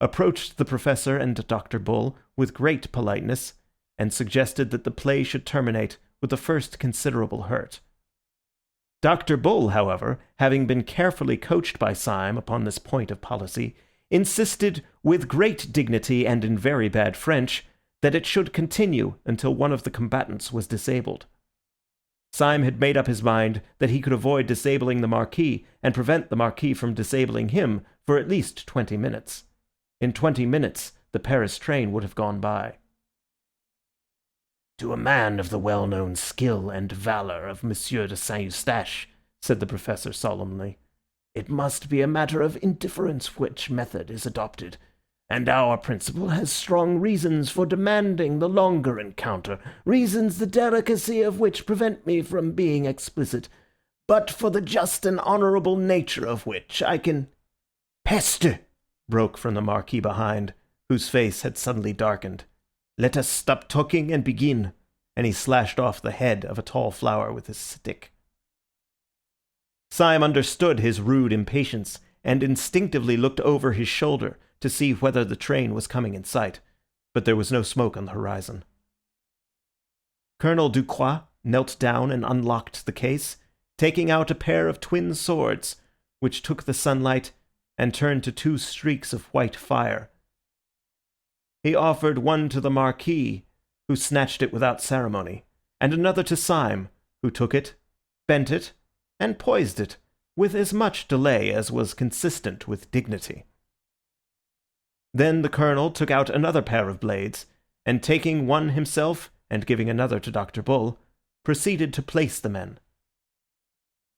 Speaker 1: approached the Professor and Dr. Bull with great politeness, and suggested that the play should terminate with the first considerable hurt. Dr. Bull, however, having been carefully coached by Syme upon this point of policy, insisted with great dignity and in very bad French that it should continue until one of the combatants was disabled. Syme had made up his mind that he could avoid disabling the Marquis and prevent the Marquis from disabling him for at least 20 minutes. In 20 minutes the Paris train would have gone by. "To a man of the well-known skill and valour of Monsieur de Saint-Eustache," said the Professor solemnly, "it must be a matter of indifference which method is adopted, and our principal has strong reasons for demanding the longer encounter, reasons the delicacy of which prevent me from being explicit, but for the just and honourable nature of which I can—" "Peste!" broke from the Marquis behind, whose face had suddenly darkened. "Let us stop talking and begin," and he slashed off the head of a tall flower with his stick. Syme understood his rude impatience, and instinctively looked over his shoulder to see whether the train was coming in sight, but there was no smoke on the horizon. Colonel Ducroix knelt down and unlocked the case, taking out a pair of twin swords, which took the sunlight and turned to two streaks of white fire. He offered one to the Marquis, who snatched it without ceremony, and another to Syme, who took it, bent it, and poised it, with as much delay as was consistent with dignity. Then the Colonel took out another pair of blades, and taking one himself and giving another to Dr. Bull, proceeded to place the men.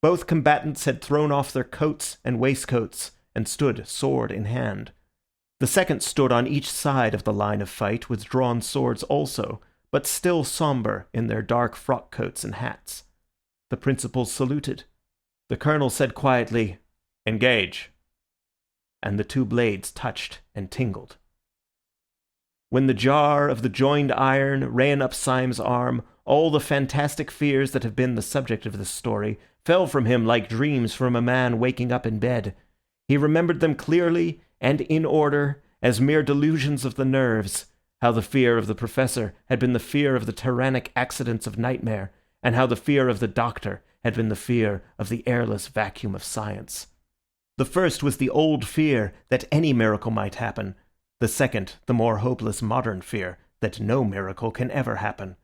Speaker 1: Both combatants had thrown off their coats and waistcoats, and stood sword in hand. The second stood on each side of the line of fight with drawn swords also, but still sombre in their dark frock coats and hats. The principals saluted. The Colonel said quietly, "Engage," and the two blades touched and tingled. When the jar of the joined iron ran up Syme's arm, all the fantastic fears that have been the subject of this story fell from him like dreams from a man waking up in bed. He remembered them clearly and in order, as mere delusions of the nerves, how the fear of the Professor had been the fear of the tyrannic accidents of nightmare, and how the fear of the Doctor had been the fear of the airless vacuum of science. The first was the old fear that any miracle might happen, the second the more hopeless modern fear that no miracle can ever happen.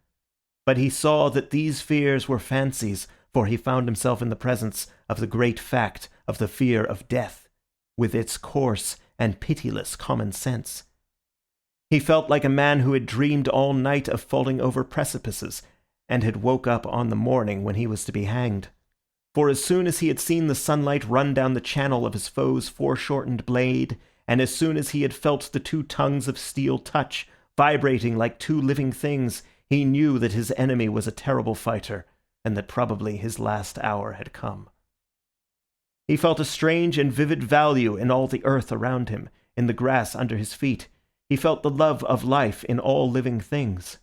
Speaker 1: But he saw that these fears were fancies, for he found himself in the presence of the great fact of the fear of death, with its coarse and pitiless common sense. He felt like a man who had dreamed all night of falling over precipices, and had woke up on the morning when he was to be hanged. For as soon as he had seen the sunlight run down the channel of his foe's foreshortened blade, and as soon as he had felt the two tongues of steel touch, vibrating like two living things, he knew that his enemy was a terrible fighter, and that probably his last hour had come. He felt a strange and vivid value in all the earth around him, in the grass under his feet. He felt the love of life in all living things.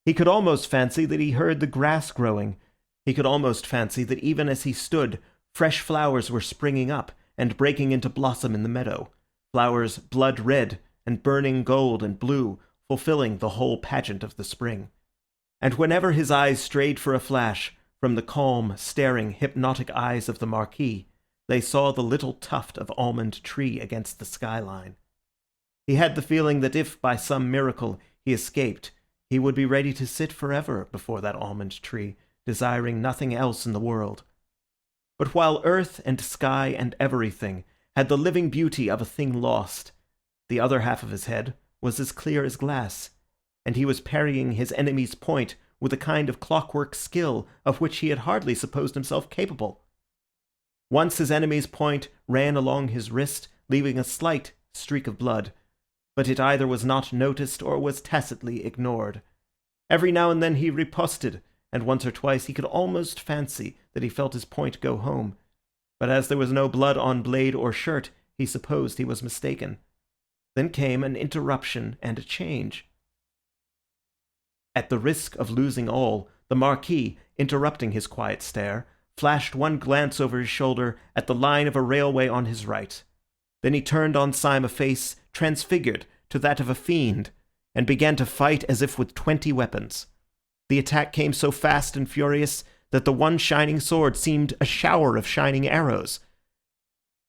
Speaker 1: He could almost fancy that he heard the grass growing. He could almost fancy that even as he stood, fresh flowers were springing up and breaking into blossom in the meadow, flowers blood red and burning gold and blue, fulfilling the whole pageant of the spring. And whenever his eyes strayed for a flash from the calm, staring, hypnotic eyes of the Marquis, they saw the little tuft of almond tree against the skyline. He had the feeling that if, by some miracle, he escaped, he would be ready to sit forever before that almond tree, desiring nothing else in the world. But while earth and sky and everything had the living beauty of a thing lost, the other half of his head was as clear as glass, and he was parrying his enemy's point with a kind of clockwork skill of which he had hardly supposed himself capable. Once his enemy's point ran along his wrist, leaving a slight streak of blood, but it either was not noticed or was tacitly ignored. Every now and then he riposted, and once or twice he could almost fancy that he felt his point go home. But as there was no blood on blade or shirt, he supposed he was mistaken. Then came an interruption and a change. At the risk of losing all, the Marquis, interrupting his quiet stare, flashed one glance over his shoulder at the line of a railway on his right. Then he turned on Syme a face transfigured to that of a fiend, and began to fight as if with 20 weapons. The attack came so fast and furious that the one shining sword seemed a shower of shining arrows.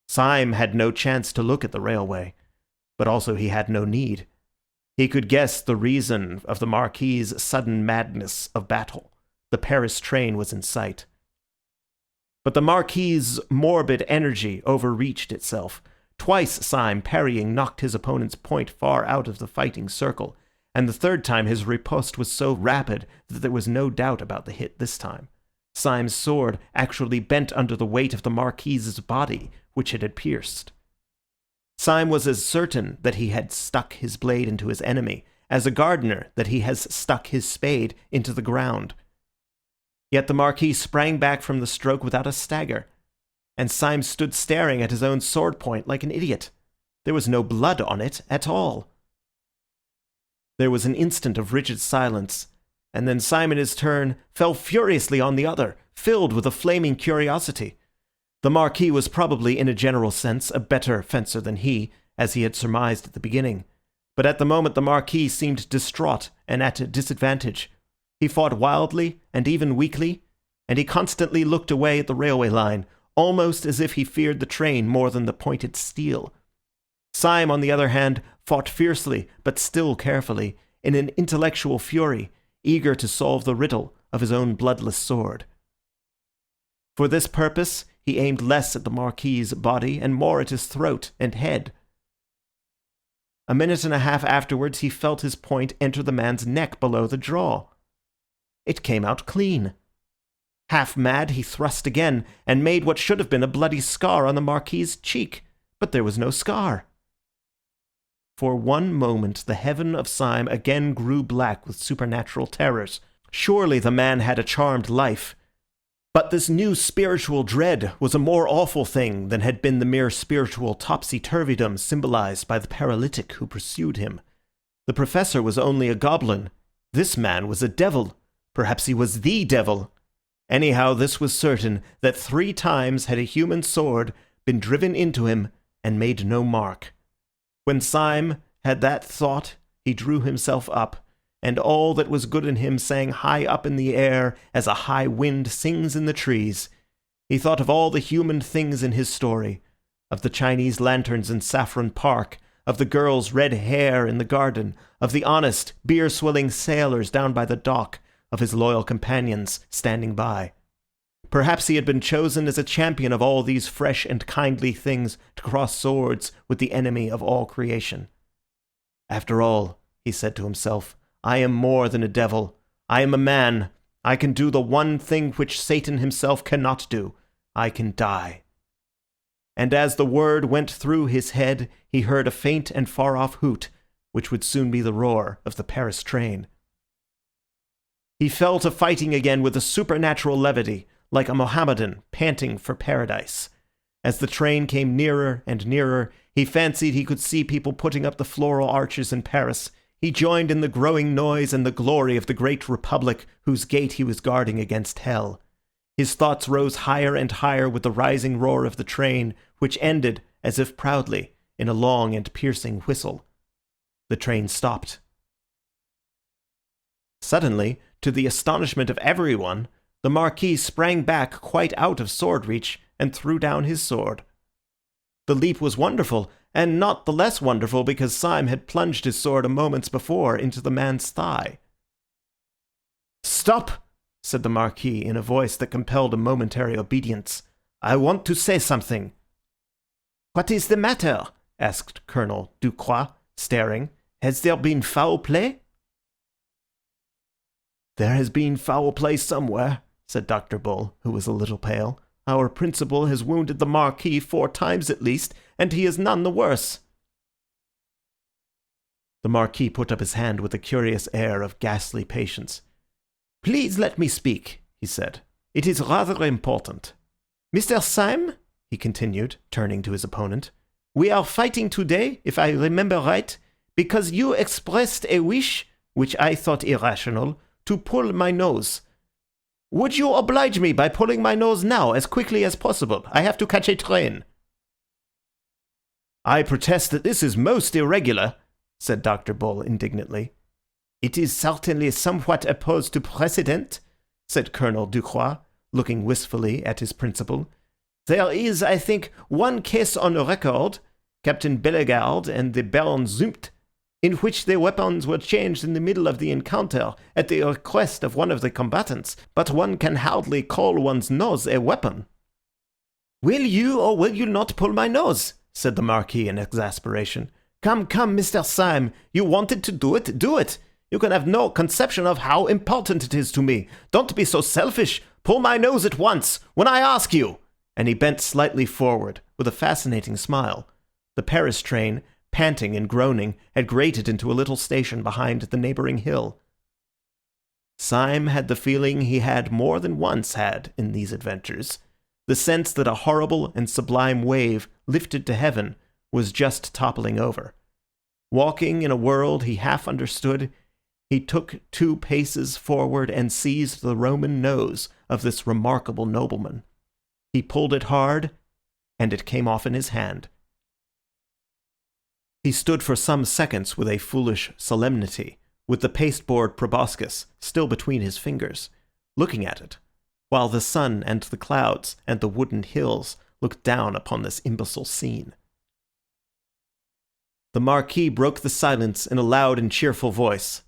Speaker 1: Syme had no chance to look at the railway, but also he had no need. He could guess the reason of the Marquis's sudden madness of battle. The Paris train was in sight. But the Marquis's morbid energy overreached itself. Twice Syme, parrying, knocked his opponent's point far out of the fighting circle, and the third time his riposte was so rapid that there was no doubt about the hit this time. Syme's sword actually bent under the weight of the Marquis's body, which it had pierced. Syme was as certain that he had stuck his blade into his enemy as a gardener that he has stuck his spade into the ground. Yet the Marquis sprang back from the stroke without a stagger, and Syme stood staring at his own sword point like an idiot. There was no blood on it at all. There was an instant of rigid silence, and then Syme in his turn fell furiously on the other, filled with a flaming curiosity. The Marquis was probably, in a general sense, a better fencer than he, as he had surmised at the beginning. But at the moment the Marquis seemed distraught and at a disadvantage. He fought wildly and even weakly, and he constantly looked away at the railway line, almost as if he feared the train more than the pointed steel. Syme, on the other hand, fought fiercely, but still carefully, in an intellectual fury, eager to solve the riddle of his own bloodless sword. For this purpose, he aimed less at the Marquis's body and more at his throat and head. A minute and a half afterwards, he felt his point enter the man's neck below the jaw. It came out clean. Half mad, he thrust again, and made what should have been a bloody scar on the Marquis's cheek, but there was no scar. For one moment the heaven of Syme again grew black with supernatural terrors. Surely the man had a charmed life. But this new spiritual dread was a more awful thing than had been the mere spiritual topsy-turvydom symbolized by the paralytic who pursued him. The professor was only a goblin. This man was a devil. Perhaps he was the devil. Anyhow, this was certain, that 3 times had a human sword been driven into him and made no mark. When Syme had that thought, he drew himself up, and all that was good in him sang high up in the air as a high wind sings in the trees. He thought of all the human things in his story, of the Chinese lanterns in Saffron Park, of the girl's red hair in the garden, of the honest, beer-swilling sailors down by the dock, of his loyal companions standing by. Perhaps he had been chosen as a champion of all these fresh and kindly things to cross swords with the enemy of all creation. After all, he said to himself, I am more than a devil. I am a man. I can do the one thing which Satan himself cannot do. I can die. And as the word went through his head, he heard a faint and far-off hoot, which would soon be the roar of the Paris train. He fell to fighting again with a supernatural levity, like a Mohammedan panting for paradise. As the train came nearer and nearer, he fancied he could see people putting up the floral arches in Paris. He joined in the growing noise and the glory of the great republic whose gate he was guarding against hell. His thoughts rose higher and higher with the rising roar of the train, which ended, as if proudly, in a long and piercing whistle. The train stopped. Suddenly, to the astonishment of everyone, the Marquis sprang back quite out of sword reach and threw down his sword. The leap was wonderful, and not the less wonderful because Syme had plunged his sword a moment before into the man's thigh. "Stop!" said the Marquis in a voice that compelled a momentary obedience. "I want to say something." "What is the matter?" asked Colonel Ducroix, staring. "Has there been foul play?" "There has been foul play somewhere," said Dr. Bull, who was a little pale. "Our principal has wounded the Marquis 4 times at least, and he is none the worse." The Marquis put up his hand with a curious air of ghastly patience. "Please let me speak," he said. "It is rather important. Mr. Syme," he continued, turning to his opponent, "we are fighting today, if I remember right, because you expressed a wish, which I thought irrational, to pull my nose. Would you oblige me by pulling my nose now, as quickly as possible? I have to catch a train." "I protest that this is most irregular," said Dr. Bull indignantly. "It is certainly somewhat opposed to precedent," said Colonel Ducroix, looking wistfully at his principal. "There is, I think, one case on record, Captain Bellegarde and the Baron Zumpt, in which the weapons were changed in the middle of the encounter at the request of one of the combatants, but one can hardly call one's nose a weapon." "Will you or will you not pull my nose?" said the Marquis in exasperation. "Come, come, Mr. Syme, you wanted to do it, do it. You can have no conception of how important it is to me. Don't be so selfish. Pull my nose at once, when I ask you." And he bent slightly forward, with a fascinating smile. The Paris train, panting and groaning, had grated into a little station behind the neighbouring hill. Syme had the feeling he had more than once had in these adventures, the sense that a horrible and sublime wave lifted to heaven was just toppling over. Walking in a world he half understood, he took 2 paces forward and seized the Roman nose of this remarkable nobleman. He pulled it hard, and it came off in his hand. He stood for some seconds with a foolish solemnity, with the pasteboard proboscis still between his fingers, looking at it, while the sun and the clouds and the wooden hills looked down upon this imbecile scene. The Marquis broke the silence in a loud and cheerful voice.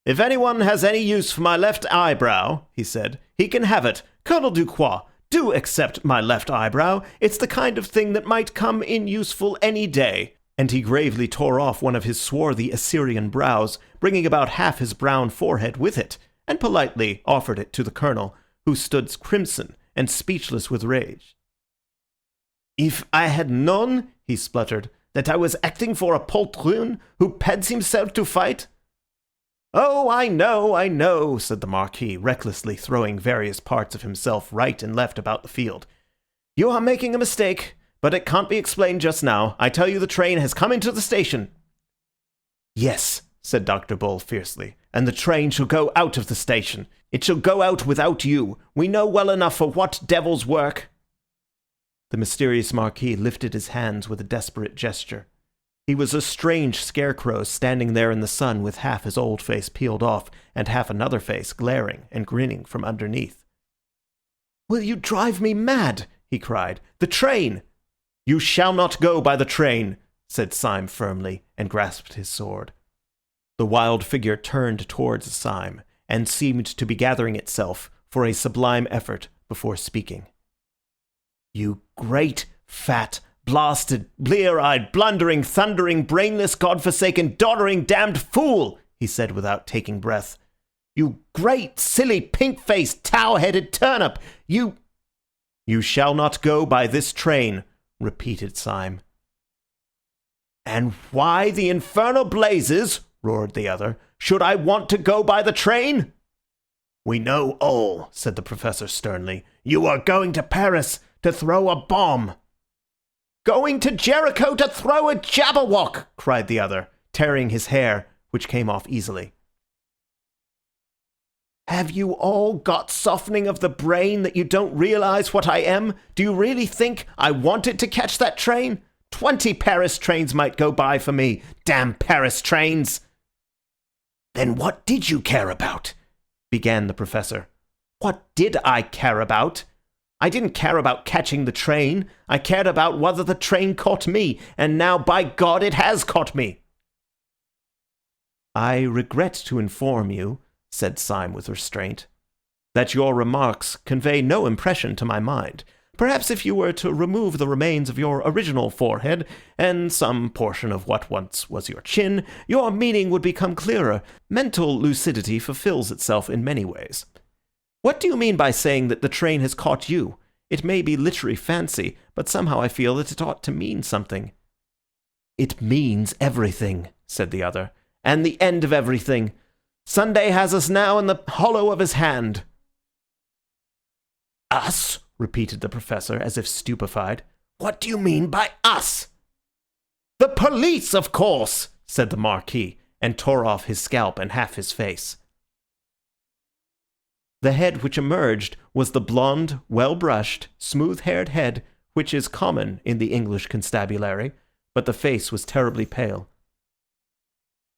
Speaker 1: "If anyone has any use for my left eyebrow," he said, "he can have it. Colonel Ducroix, do accept my left eyebrow. It's the kind of thing that might come in useful any day." And he gravely tore off one of his swarthy Assyrian brows, bringing about half his brown forehead with it, and politely offered it to the colonel, who stood crimson and speechless with rage. "If I had known," he spluttered, "that I was acting for a poltroon who pads himself to fight—" "Oh, I know," said the Marquis, recklessly throwing various parts of himself right and left about the field. "You are making a mistake, but it can't be explained just now. I tell you the train has come into the station." "Yes," said Dr. Bull fiercely, "and the train shall go out of the station. It shall go out without you. We know well enough for what devil's work." The mysterious Marquis lifted his hands with a desperate gesture. He was a strange scarecrow standing there in the sun with half his old face peeled off and half another face glaring and grinning from underneath. "Will you drive me mad?" he cried. "The train!" "You shall not go by the train," said Syme firmly, and grasped his sword. The wild figure turned towards Syme, and seemed to be gathering itself for a sublime effort before speaking. "You great, fat, blasted, blear-eyed, blundering, thundering, brainless, god-forsaken, doddering, damned fool!" he said without taking breath. "You great, silly, pink-faced, tow-headed turnip! You shall not go by this train," repeated Syme. "And why the infernal blazes," roared the other, "should I want to go by the train?" "We know all," said the professor sternly. "You are going to Paris to throw a bomb." "Going to Jericho to throw a Jabberwock!" cried the other, tearing his hair, which came off easily. "Have you all got softening of the brain that you don't realize what I am? Do you really think I wanted to catch that train? 20 Paris trains might go by for me. Damn Paris trains!" "Then what did you care about?" began the professor. "What did I care about? I didn't care about catching the train. I cared about whether the train caught me, and now, by God, it has caught me." "I regret to inform you," said Syme with restraint, "that your remarks convey no impression to my mind. Perhaps if you were to remove the remains of your original forehead, and some portion of what once was your chin, your meaning would become clearer. Mental lucidity fulfills itself in many ways. What do you mean by saying that the train has caught you? It may be literary fancy, but somehow I feel that it ought to mean something." "It means everything," said the other, "and the end of everything. Sunday has us now in the hollow of his hand." "Us?" repeated the Professor, as if stupefied. "What do you mean by us?" "The police, of course," said the Marquis, and tore off his scalp and half his face. The head which emerged was the blonde, well-brushed, smooth-haired head which is common in the English constabulary, but the face was terribly pale.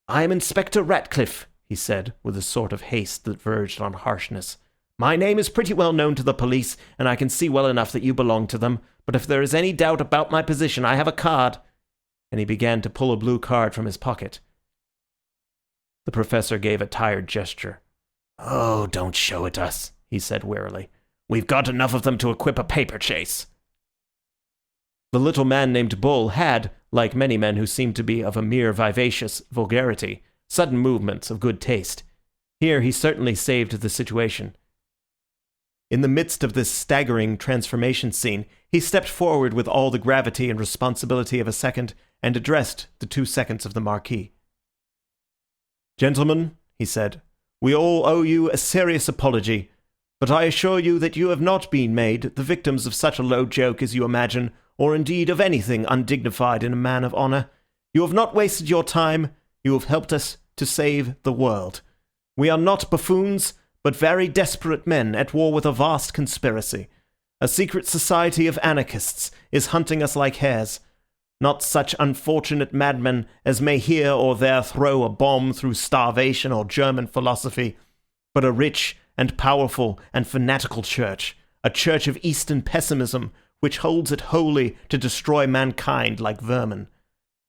Speaker 1: "I am Inspector Ratcliffe," he said, with a sort of haste that verged on harshness. "My name is pretty well known to the police, and I can see well enough that you belong to them, but if there is any doubt about my position, I have a card," and he began to pull a blue card from his pocket. The Professor gave a tired gesture. "Oh, don't show it us," he said wearily. "We've got enough of them to equip a paper chase." The little man named Bull had, like many men who seemed to be of a mere vivacious vulgarity, sudden movements of good taste. Here he certainly saved the situation. In the midst of this staggering transformation scene, he stepped forward with all the gravity and responsibility of a second, and addressed the 2 seconds of the Marquis. "Gentlemen," he said, "we all owe you a serious apology, but I assure you that you have not been made the victims of such a low joke as you imagine, or indeed of anything undignified in a man of honour. You have not wasted your time, you have helped us to save the world. We are not buffoons, but very desperate men at war with a vast conspiracy. A secret society of anarchists is hunting us like hares. Not such unfortunate madmen as may here or there throw a bomb through starvation or German philosophy, but a rich and powerful and fanatical church, a church of Eastern pessimism, which holds it holy to destroy mankind like vermin.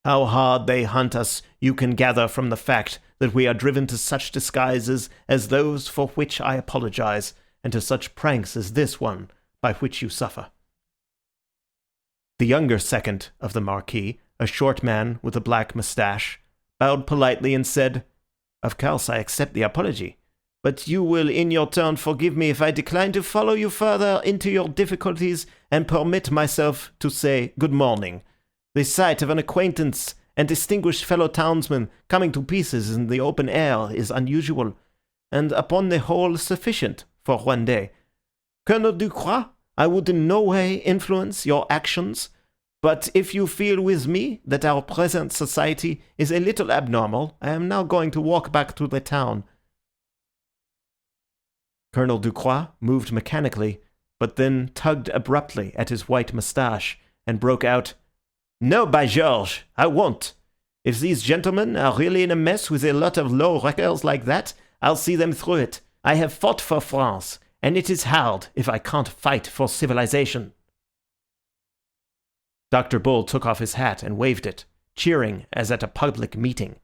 Speaker 1: How hard they hunt us you can gather from the fact that we are driven to such disguises as those for which I apologize, and to such pranks as this one by which you suffer." The younger second of the Marquis, a short man with a black moustache, bowed politely and said, "Of course I accept the apology, but you will in your turn forgive me if I decline to follow you further into your difficulties and permit myself to say good morning. The sight of an acquaintance and distinguished fellow townsman coming to pieces in the open air is unusual, and upon the whole sufficient for one day. Colonel Ducroix, I would in no way influence your actions, but if you feel with me that our present society is a little abnormal, I am now going to walk back to the town." Colonel Ducroix moved mechanically, but then tugged abruptly at his white moustache, and broke out, "No, by George, I won't. If these gentlemen are really in a mess with a lot of low wreckers like that, I'll see them through it. I have fought for France, and it is hard if I can't fight for civilization." Dr. Bull took off his hat and waved it, cheering as at a public meeting.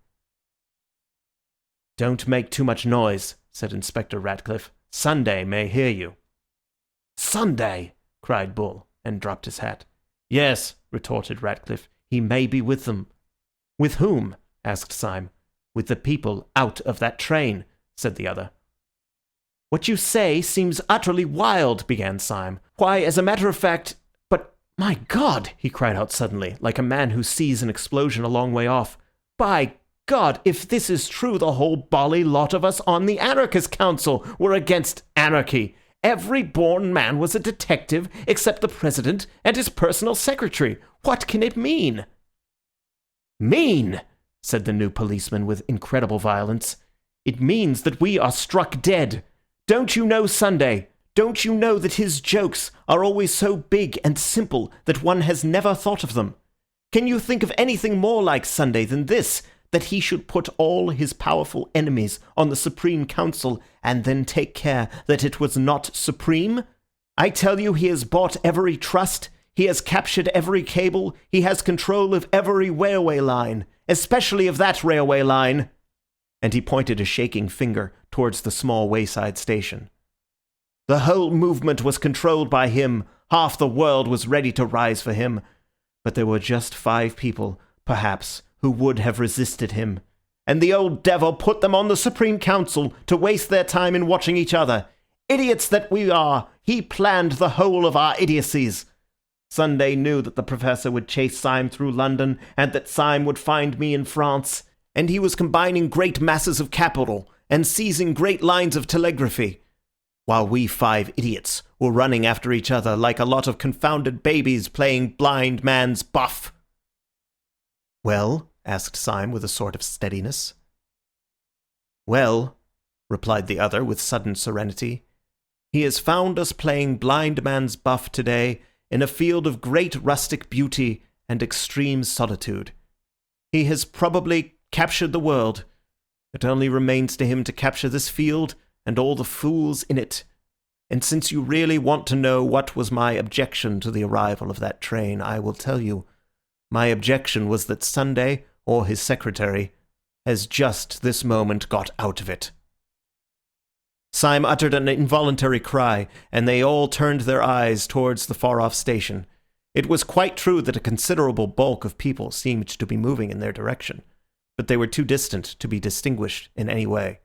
Speaker 1: "Don't make too much noise," said Inspector Ratcliffe. "Sunday may hear you." "Sunday!" cried Bull, and dropped his hat. "Yes," retorted Ratcliffe, "he may be with them." "With whom?" asked Syme. "With the people out of that train," said the other. "What you say seems utterly wild," began Syme. "Why, as a matter of fact... But, my God!" he cried out suddenly, like a man who sees an explosion a long way off. "By God, if this is true, the whole bally lot of us on the Anarchist Council were against anarchy. Every born man was a detective except the president and his personal secretary. What can it mean?" "Mean?" said the new policeman with incredible violence. "It means that we are struck dead. Don't you know Sunday? Don't you know that his jokes are always so big and simple that one has never thought of them? Can you think of anything more like Sunday than this, that he should put all his powerful enemies on the Supreme Council and then take care that it was not supreme? I tell you he has bought every trust, he has captured every cable, he has control of every railway line, especially of that railway line," and he pointed a shaking finger towards the small wayside station. "The whole movement was controlled by him, half the world was ready to rise for him, but there were just 5 people, perhaps, who would have resisted him. And the old devil put them on the Supreme Council to waste their time in watching each other. Idiots that we are, he planned the whole of our idiocies. Sunday knew that the Professor would chase Syme through London, and that Syme would find me in France, and he was combining great masses of capital and seizing great lines of telegraphy, while we 5 idiots were running after each other like a lot of confounded babies playing blind man's buff." "Well?" asked Syme with a sort of steadiness. "Well," replied the other with sudden serenity, "he has found us playing blind man's buff today in a field of great rustic beauty and extreme solitude. He has probably captured the world. It only remains to him to capture this field and all the fools in it. And since you really want to know what was my objection to the arrival of that train, I will tell you. My objection was that Sunday, or his secretary, has just this moment got out of it." Syme uttered an involuntary cry, and they all turned their eyes towards the far-off station. It was quite true that a considerable bulk of people seemed to be moving in their direction, but they were too distant to be distinguished in any way.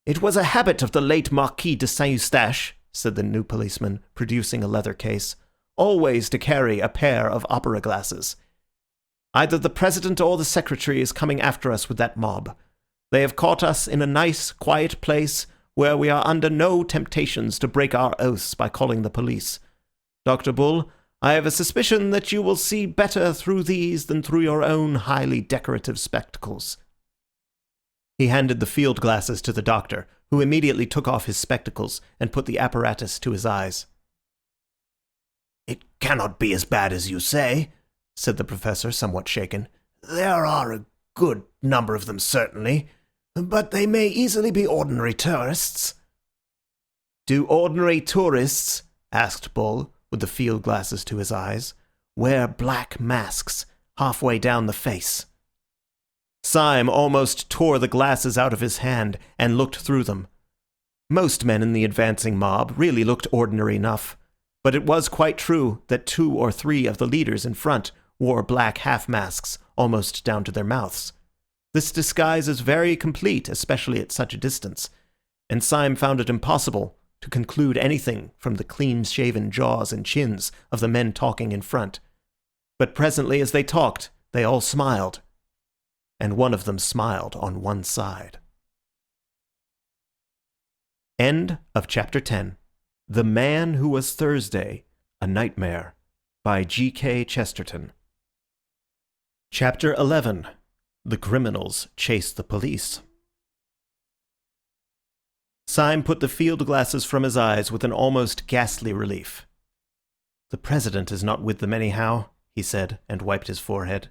Speaker 1: "It was a habit of the late Marquis de Saint-Eustache," said the new policeman, producing a leather case, "always to carry a pair of opera glasses. Either the President or the Secretary is coming after us with that mob. They have caught us in a nice, quiet place where we are under no temptations to break our oaths by calling the police. Dr. Bull, I have a suspicion that you will see better through these than through your own highly decorative spectacles." He handed the field glasses to the doctor, who immediately took off his spectacles and put the apparatus to his eyes. "It cannot be as bad as you say," said the Professor, somewhat shaken. "There are a good number of them, certainly, but they may easily be ordinary tourists." "Do ordinary tourists," asked Bull, with the field glasses to his eyes, "wear black masks halfway down the face?" Syme almost tore the glasses out of his hand and looked through them. Most men in the advancing mob really looked ordinary enough, but it was quite true that 2 or 3 of the leaders in front wore black half-masks almost down to their mouths. This disguise is very complete, especially at such a distance, and Syme found it impossible to conclude anything from the clean-shaven jaws and chins of the men talking in front. But presently, as they talked, they all smiled, and one of them smiled on one side. End of chapter 10. The Man Who Was Thursday, A Nightmare, by G.K. Chesterton. Chapter 11. The Criminals Chase the Police. Syme put the field glasses from his eyes with an almost ghastly relief. "The President is not with them anyhow," he said, and wiped his forehead.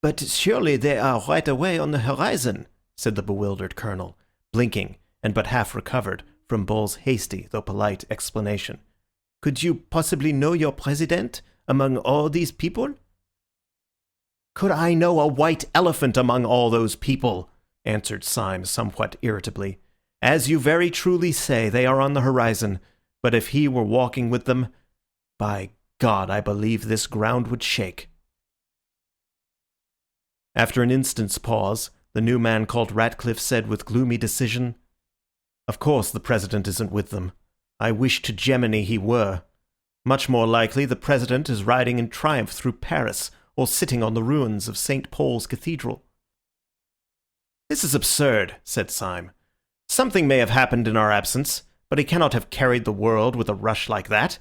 Speaker 1: "But surely they are right away on the horizon," said the bewildered colonel, blinking, and but half recovered from Bull's hasty though polite explanation. "Could you possibly know your President among all these people?" "Could I know a white elephant among all those people?" answered Syme somewhat irritably. "As you very truly say, they are on the horizon, but if he were walking with them, by God, I believe this ground would shake." After an instant's pause, the new man called Ratcliffe said with gloomy decision, "Of course the President isn't with them. I wish to Gemini he were. Much more likely the President is riding in triumph through Paris, or sitting on the ruins of St. Paul's Cathedral." "This is absurd," said Syme. "Something may have happened in our absence, but he cannot have carried the world with a rush like that.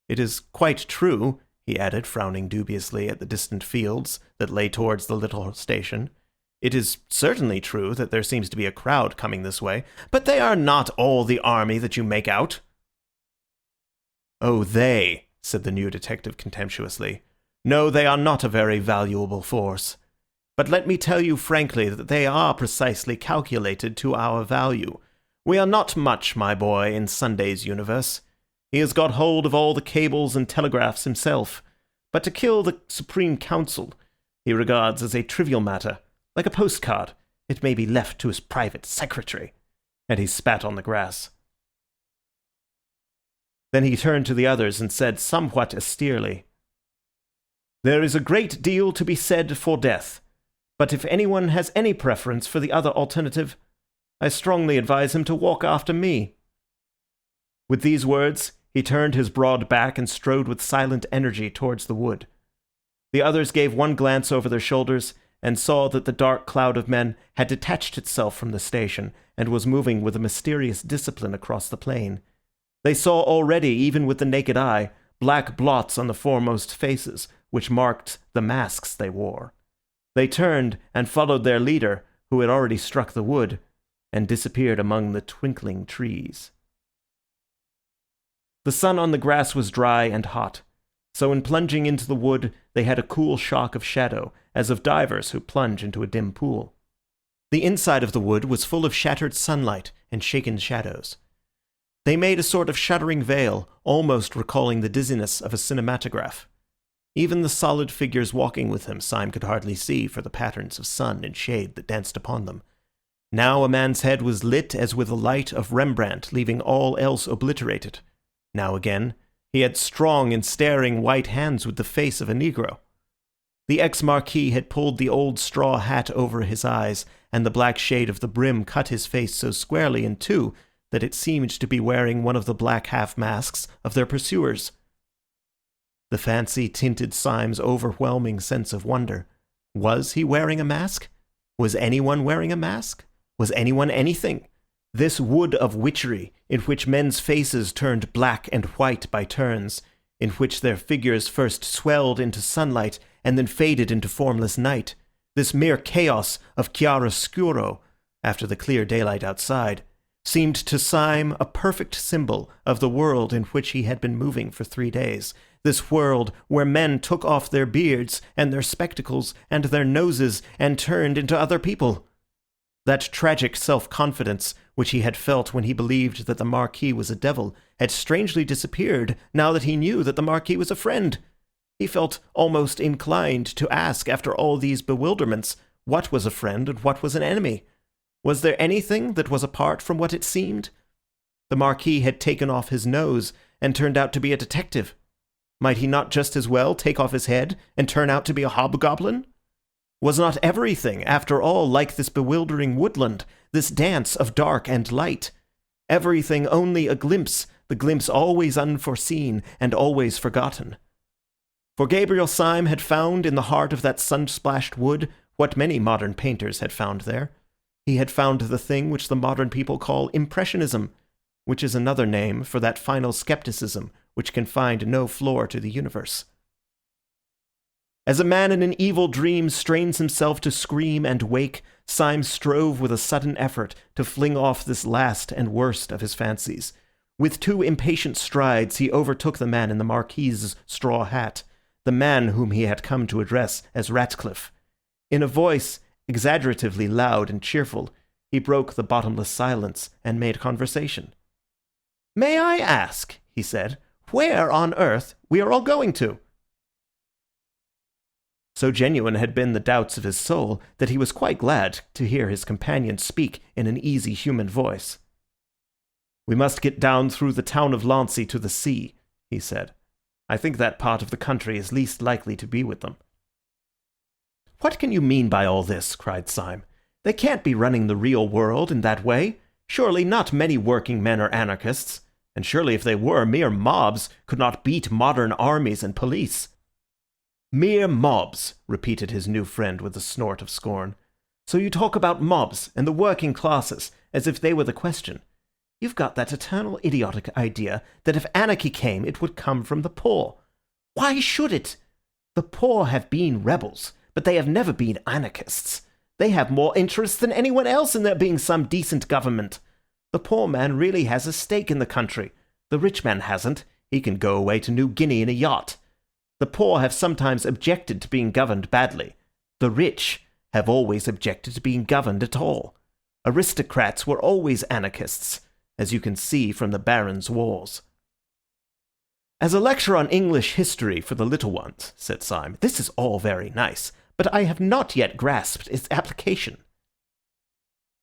Speaker 1: It is quite true," he added, frowning dubiously at the distant fields that lay towards the little station. "It is certainly true that there seems to be a crowd coming this way, but they are not all the army that you make out." "Oh, they," said the new detective contemptuously. "No, they are not a very valuable force. But let me tell you frankly that they are precisely calculated to our value. We are not much, my boy, in Sunday's universe. He has got hold of all the cables and telegraphs himself, but to kill the Supreme Council he regards as a trivial matter, like a postcard. It may be left to his private secretary." And he spat on the grass. Then he turned to the others and said somewhat austerely, "There is a great deal to be said for death, but if anyone has any preference for the other alternative, I strongly advise him to walk after me." With these words, He turned his broad back and strode with silent energy towards the wood. The others gave one glance over their shoulders and saw that the dark cloud of men had detached itself from the station and was moving with a mysterious discipline across the plain. They saw already, even with the naked eye, black blots on the foremost faces, which marked the masks they wore. They turned and followed their leader, who had already struck the wood, and disappeared among the twinkling trees. The sun on the grass was dry and hot, so in plunging into the wood they had a cool shock of shadow, as of divers who plunge into a dim pool. The inside of the wood was full of shattered sunlight and shaken shadows. They made a sort of shuddering veil, almost recalling the dizziness of a cinematograph. Even the solid figures walking with him Syme could hardly see for the patterns of sun and shade that danced upon them. Now a man's head was lit as with the light of Rembrandt, leaving all else obliterated. Now again, he had strong and staring white hands with the face of a negro. The ex-marquis had pulled the old straw hat over his eyes, and the black shade of the brim cut his face so squarely in two that it seemed to be wearing one of the black half-masks of their pursuers. The fancy tinted Syme's overwhelming sense of wonder. Was he wearing a mask? Was anyone wearing a mask? Was anyone anything? This wood of witchery, in which men's faces turned black and white by turns, in which their figures first swelled into sunlight and then faded into formless night, this mere chaos of chiaroscuro, after the clear daylight outside, seemed to Syme a perfect symbol of the world in which he had been moving for 3 days, this world where men took off their beards and their spectacles and their noses and turned into other people. That tragic self-confidence which he had felt when he believed that the Marquis was a devil had strangely disappeared now that he knew that the Marquis was a friend. He felt almost inclined to ask, after all these bewilderments, what was a friend and what was an enemy. Was there anything that was apart from what it seemed? The Marquis had taken off his nose and turned out to be a detective. Might he not just as well take off his head and turn out to be a hobgoblin? Was not everything, after all, like this bewildering woodland, this dance of dark and light? Everything only a glimpse, the glimpse always unforeseen and always forgotten. For Gabriel Syme had found in the heart of that sun-splashed wood what many modern painters had found there. He had found the thing which the modern people call impressionism, which is another name for that final skepticism which can find no floor to the universe. As a man in an evil dream strains himself to scream and wake, Syme strove with a sudden effort to fling off this last and worst of his fancies. With 2 impatient strides he overtook the man in the Marquis's straw hat, the man whom he had come to address as Ratcliffe. In a voice exaggeratively loud and cheerful, he broke the bottomless silence and made conversation. "May I ask," he said, "where on earth we are all going to?" So genuine had been the doubts of his soul that he was quite glad to hear his companion speak in an easy human voice. "We must get down through the town of Lancy to the sea," he said. "I think that part of the country is least likely to be with them." "What can you mean by all this?" cried Syme. "They can't be running the real world in that way. Surely not many working men are anarchists, and surely if they were, mere mobs could not beat modern armies and police." "Mere mobs," repeated his new friend with a snort of scorn. "So you talk about mobs and the working classes as if they were the question. You've got that eternal idiotic idea that if anarchy came, it would come from the poor. Why should it? The poor have been rebels, but they have never been anarchists. They have more interest than anyone else in there being some decent government. The poor man really has a stake in the country. The rich man hasn't. He can go away to New Guinea in a yacht. The poor have sometimes objected to being governed badly. The rich have always objected to being governed at all. Aristocrats were always anarchists, as you can see from the Barons' Wars." "As a lecture on English history for the little ones," said Syme, "this is all very nice, but I have not yet grasped its application."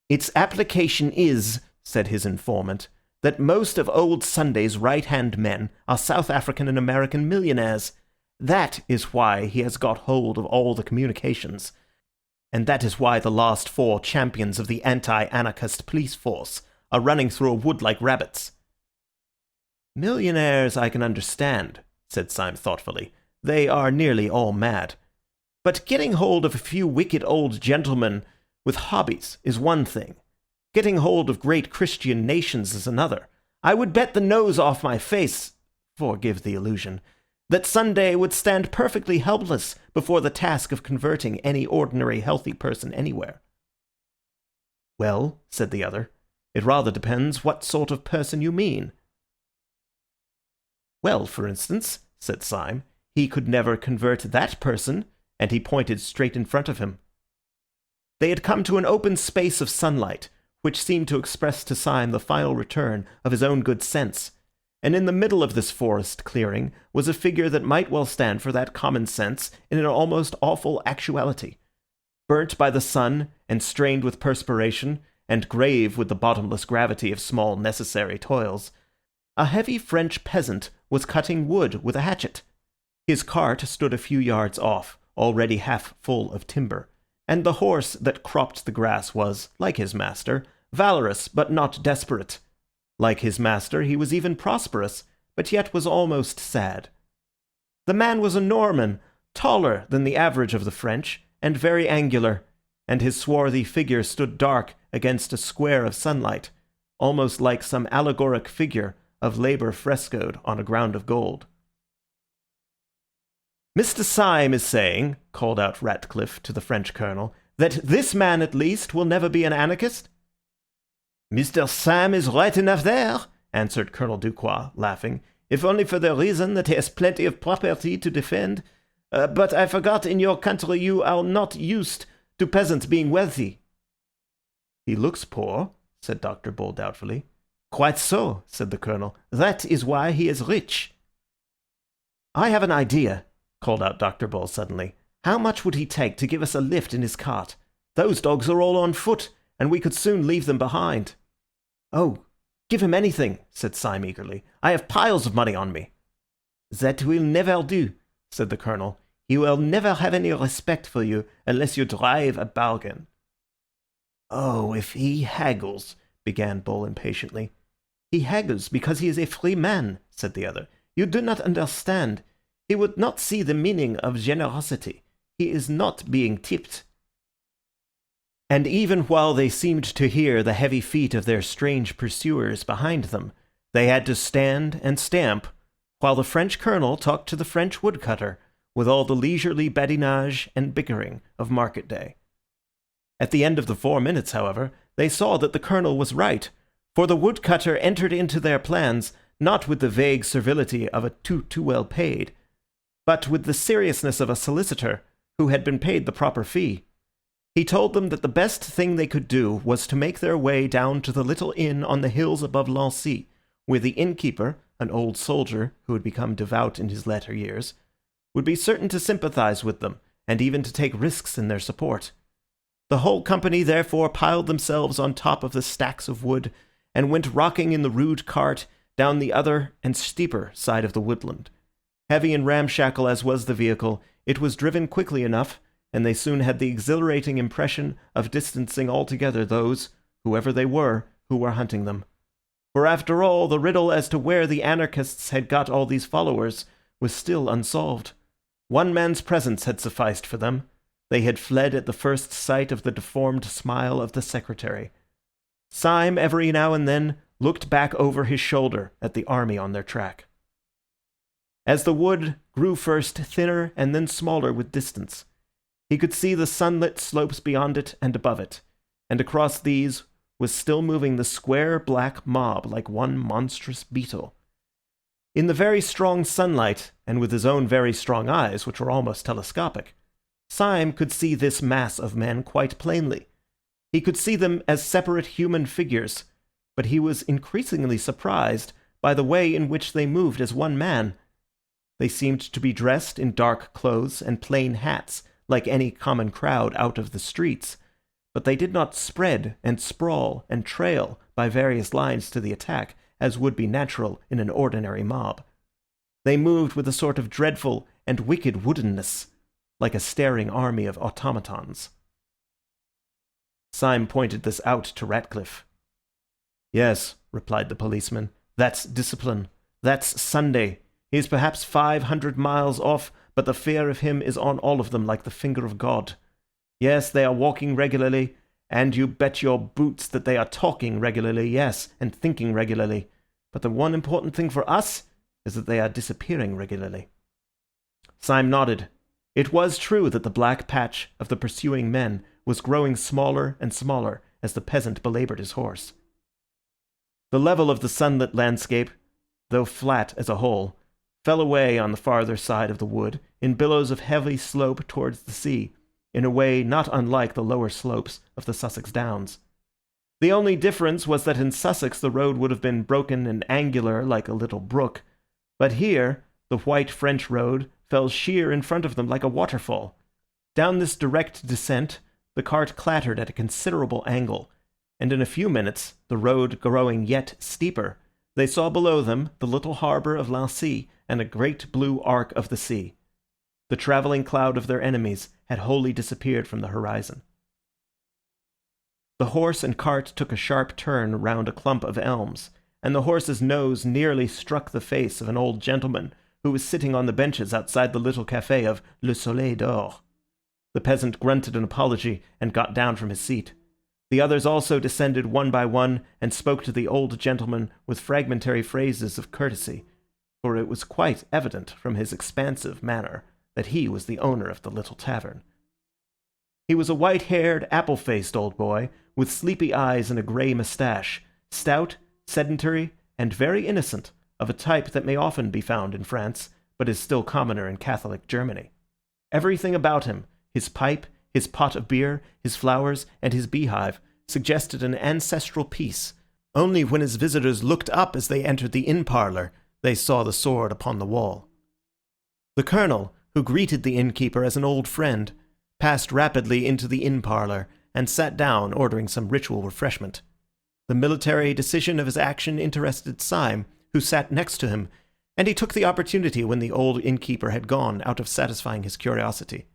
Speaker 1: "Its application is," said his informant, "that most of old Sunday's right-hand men are South African and American millionaires. That is why he has got hold of all the communications. And that is why the last 4 champions of the anti-anarchist police force are running through a wood like rabbits." Millionaires I can understand, said Syme thoughtfully. They are nearly all mad. But getting hold of a few wicked old gentlemen with hobbies is one thing. Getting hold of great Christian nations is another. I would bet the nose off my face, forgive the illusion, that Sunday would stand perfectly helpless before the task of converting any ordinary healthy person anywhere. Well, said the other, it rather depends what sort of person you mean. Well, for instance, said Syme, he could never convert that person, and he pointed straight in front of him. They had come to an open space of sunlight, which seemed to express to Syme the final return of his own good sense, and in the middle of this forest clearing was a figure that might well stand for that common sense in an almost awful actuality. Burnt by the sun, and strained with perspiration, and grave with the bottomless gravity of small necessary toils, a heavy French peasant was cutting wood with a hatchet. His cart stood a few yards off, already half full of timber, and the horse that cropped the grass was, like his master, valorous but not desperate. Like his master, he was even prosperous, but yet was almost sad. The man was a Norman, taller than the average of the French, and very angular, and his swarthy figure stood dark against a square of sunlight, almost like some allegoric figure of labour frescoed on a ground of gold. "Mr. Syme is saying," called out Ratcliffe to the French colonel, "that this man at least will never be an anarchist?" "Mr. Syme is right enough there," answered Colonel Ducroix, laughing, "if only for the reason that he has plenty of property to defend. But I forgot in your country you are not used to peasants being wealthy." "He looks poor," said Dr. Bull doubtfully. "Quite so," said the colonel. "That is why he is rich." "I have an idea," called out Dr. Bull suddenly. "How much would he take to give us a lift in his cart? Those dogs are all on foot, and we could soon leave them behind." "Oh, give him anything," said Syme eagerly. "I have piles of money on me." "That will never do," said the colonel. "He will never have any respect for you unless you drive a bargain." "Oh, if he haggles," began Bull impatiently. "He haggles because he is a free man," said the other. "You do not understand. He would not see the meaning of generosity. He is not being tipped." And even while they seemed to hear the heavy feet of their strange pursuers behind them, they had to stand and stamp, while the French colonel talked to the French woodcutter with all the leisurely badinage and bickering of market day. At the end of the 4 minutes, however, they saw that the colonel was right, for the woodcutter entered into their plans not with the vague servility of a too well paid, but with the seriousness of a solicitor who had been paid the proper fee. He told them that the best thing they could do was to make their way down to the little inn on the hills above Lancy, where the innkeeper, an old soldier who had become devout in his latter years, would be certain to sympathize with them, and even to take risks in their support. The whole company therefore piled themselves on top of the stacks of wood, and went rocking in the rude cart down the other and steeper side of the woodland. Heavy and ramshackle as was the vehicle, it was driven quickly enough, and they soon had the exhilarating impression of distancing altogether those, whoever they were, who were hunting them. For after all, the riddle as to where the anarchists had got all these followers was still unsolved. One man's presence had sufficed for them. They had fled at the first sight of the deformed smile of the secretary. Syme, every now and then, looked back over his shoulder at the army on their track. As the wood grew first thinner and then smaller with distance, he could see the sunlit slopes beyond it and above it, and across these was still moving the square black mob like one monstrous beetle. In the very strong sunlight, and with his own very strong eyes, which were almost telescopic, Syme could see this mass of men quite plainly. He could see them as separate human figures, but he was increasingly surprised by the way in which they moved as one man. They seemed to be dressed in dark clothes and plain hats, like any common crowd out of the streets, but they did not spread and sprawl and trail by various lines to the attack, as would be natural in an ordinary mob. They moved with a sort of dreadful and wicked woodenness, like a staring army of automatons. Syme pointed this out to Ratcliffe. "Yes," replied the policeman, "that's discipline. That's Sunday. He is perhaps 500 miles off, but the fear of him is on all of them like the finger of God. Yes, they are walking regularly, and you bet your boots that they are talking regularly, yes, and thinking regularly. But the one important thing for us is that they are disappearing regularly." Syme nodded. It was true that the black patch of the pursuing men was growing smaller and smaller as the peasant belaboured his horse. The level of the sunlit landscape, though flat as a whole, fell away on the farther side of the wood in billows of heavy slope towards the sea, in a way not unlike the lower slopes of the Sussex Downs. The only difference was that in Sussex the road would have been broken and angular like a little brook, but here the white French road fell sheer in front of them like a waterfall. Down this direct descent the cart clattered at a considerable angle, and in a few minutes, the road growing yet steeper, they saw below them the little harbour of Lancy and a great blue arc of the sea. The travelling cloud of their enemies had wholly disappeared from the horizon. The horse and cart took a sharp turn round a clump of elms, and the horse's nose nearly struck the face of an old gentleman who was sitting on the benches outside the little café of Le Soleil d'Or. The peasant grunted an apology and got down from his seat. The others also descended one by one and spoke to the old gentleman with fragmentary phrases of courtesy, for it was quite evident from his expansive manner that he was the owner of the little tavern. He was a white-haired, apple-faced old boy, with sleepy eyes and a grey moustache, stout, sedentary, and very innocent, of a type that may often be found in France, but is still commoner in Catholic Germany. Everything about him, his pipe, his pot of beer, his flowers, and his beehive, suggested an ancestral peace. Only when his visitors looked up as they entered the inn-parlour, they saw the sword upon the wall. The colonel, who greeted the innkeeper as an old friend, passed rapidly into the inn-parlour and sat down ordering some ritual refreshment. The military decision of his action interested Syme, who sat next to him, and he took the opportunity when the old innkeeper had gone out of satisfying his curiosity.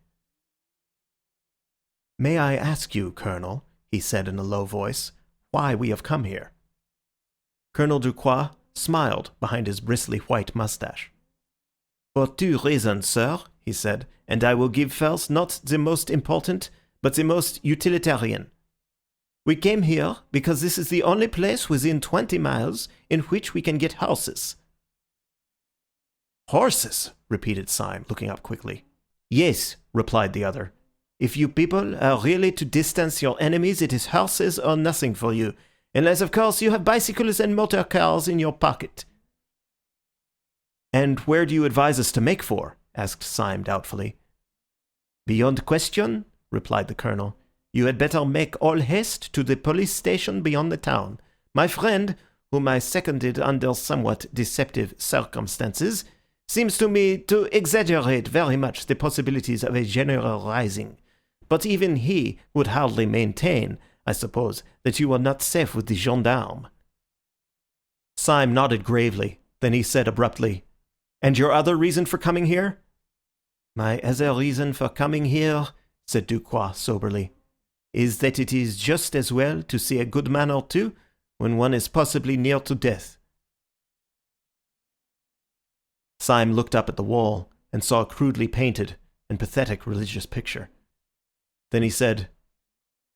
Speaker 1: "May I ask you, Colonel," he said in a low voice, "why we have come here?" Colonel Ducroix smiled behind his bristly white moustache. "For two reasons, sir," he said, "and I will give first not the most important, but the most utilitarian. We came here because this is the only place within 20 miles in which we can get horses." "Horses?" repeated Syme, looking up quickly. "Yes," replied the other. "If you people are really to distance your enemies, it is horses or nothing for you, unless, of course, you have bicycles and motor cars in your pocket." "And where do you advise us to make for?" asked Syme doubtfully. "Beyond question," replied the colonel. "You had better make all haste to the police station beyond the town. My friend, whom I seconded under somewhat deceptive circumstances, seems to me to exaggerate very much the possibilities of a general rising. But even he would hardly maintain, I suppose, that you are not safe with the gendarmes." Syme nodded gravely. Then he said abruptly, "And your other reason for coming here?" "My other reason for coming here," said Ducroix soberly, "is that it is just as well to see a good man or two when one is possibly near to death." Syme looked up at the wall and saw a crudely painted and pathetic religious picture. Then he said,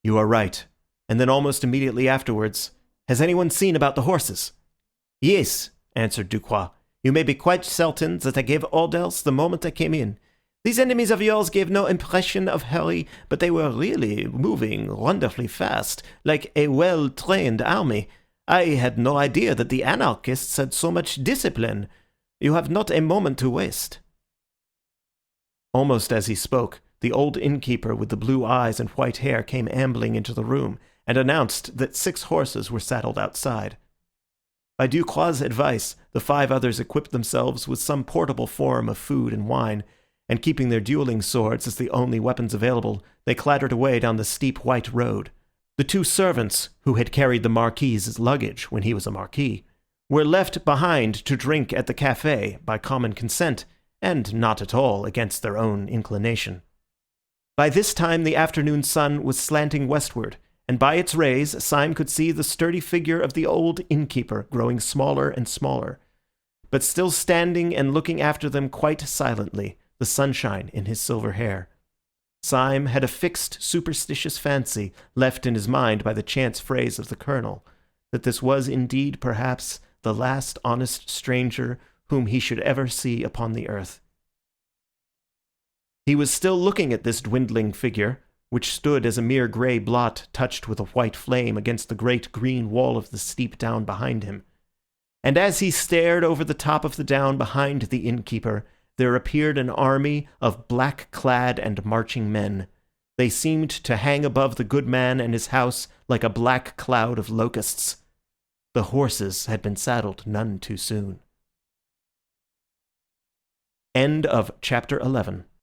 Speaker 1: "You are right," and then almost immediately afterwards, "Has anyone seen about the horses?" "Yes," answered Ducroix. "You may be quite certain that I gave orders the moment I came in. These enemies of yours gave no impression of hurry, but they were really moving wonderfully fast, like a well-trained army. I had no idea that the anarchists had so much discipline. You have not a moment to waste." Almost as he spoke, the old innkeeper with the blue eyes and white hair came ambling into the room and announced that 6 horses were saddled outside. By Ducroix's advice, the 5 others equipped themselves with some portable form of food and wine, and keeping their dueling swords as the only weapons available, they clattered away down the steep white road. The 2 servants, who had carried the Marquis's luggage when he was a marquis, were left behind to drink at the café by common consent, and not at all against their own inclination. By this time the afternoon sun was slanting westward, and by its rays Syme could see the sturdy figure of the old innkeeper growing smaller and smaller. but still standing and looking after them quite silently, the sunshine in his silver hair. Syme had a fixed superstitious fancy, left in his mind by the chance phrase of the colonel, that this was indeed perhaps the last honest stranger whom he should ever see upon the earth. He was still looking at this dwindling figure, which stood as a mere grey blot touched with a white flame against the great green wall of the steep down behind him. And as he stared over the top of the down behind the innkeeper, there appeared an army of black-clad and marching men. They seemed to hang above the good man and his house like a black cloud of locusts. The horses had been saddled none too soon. End of chapter 11.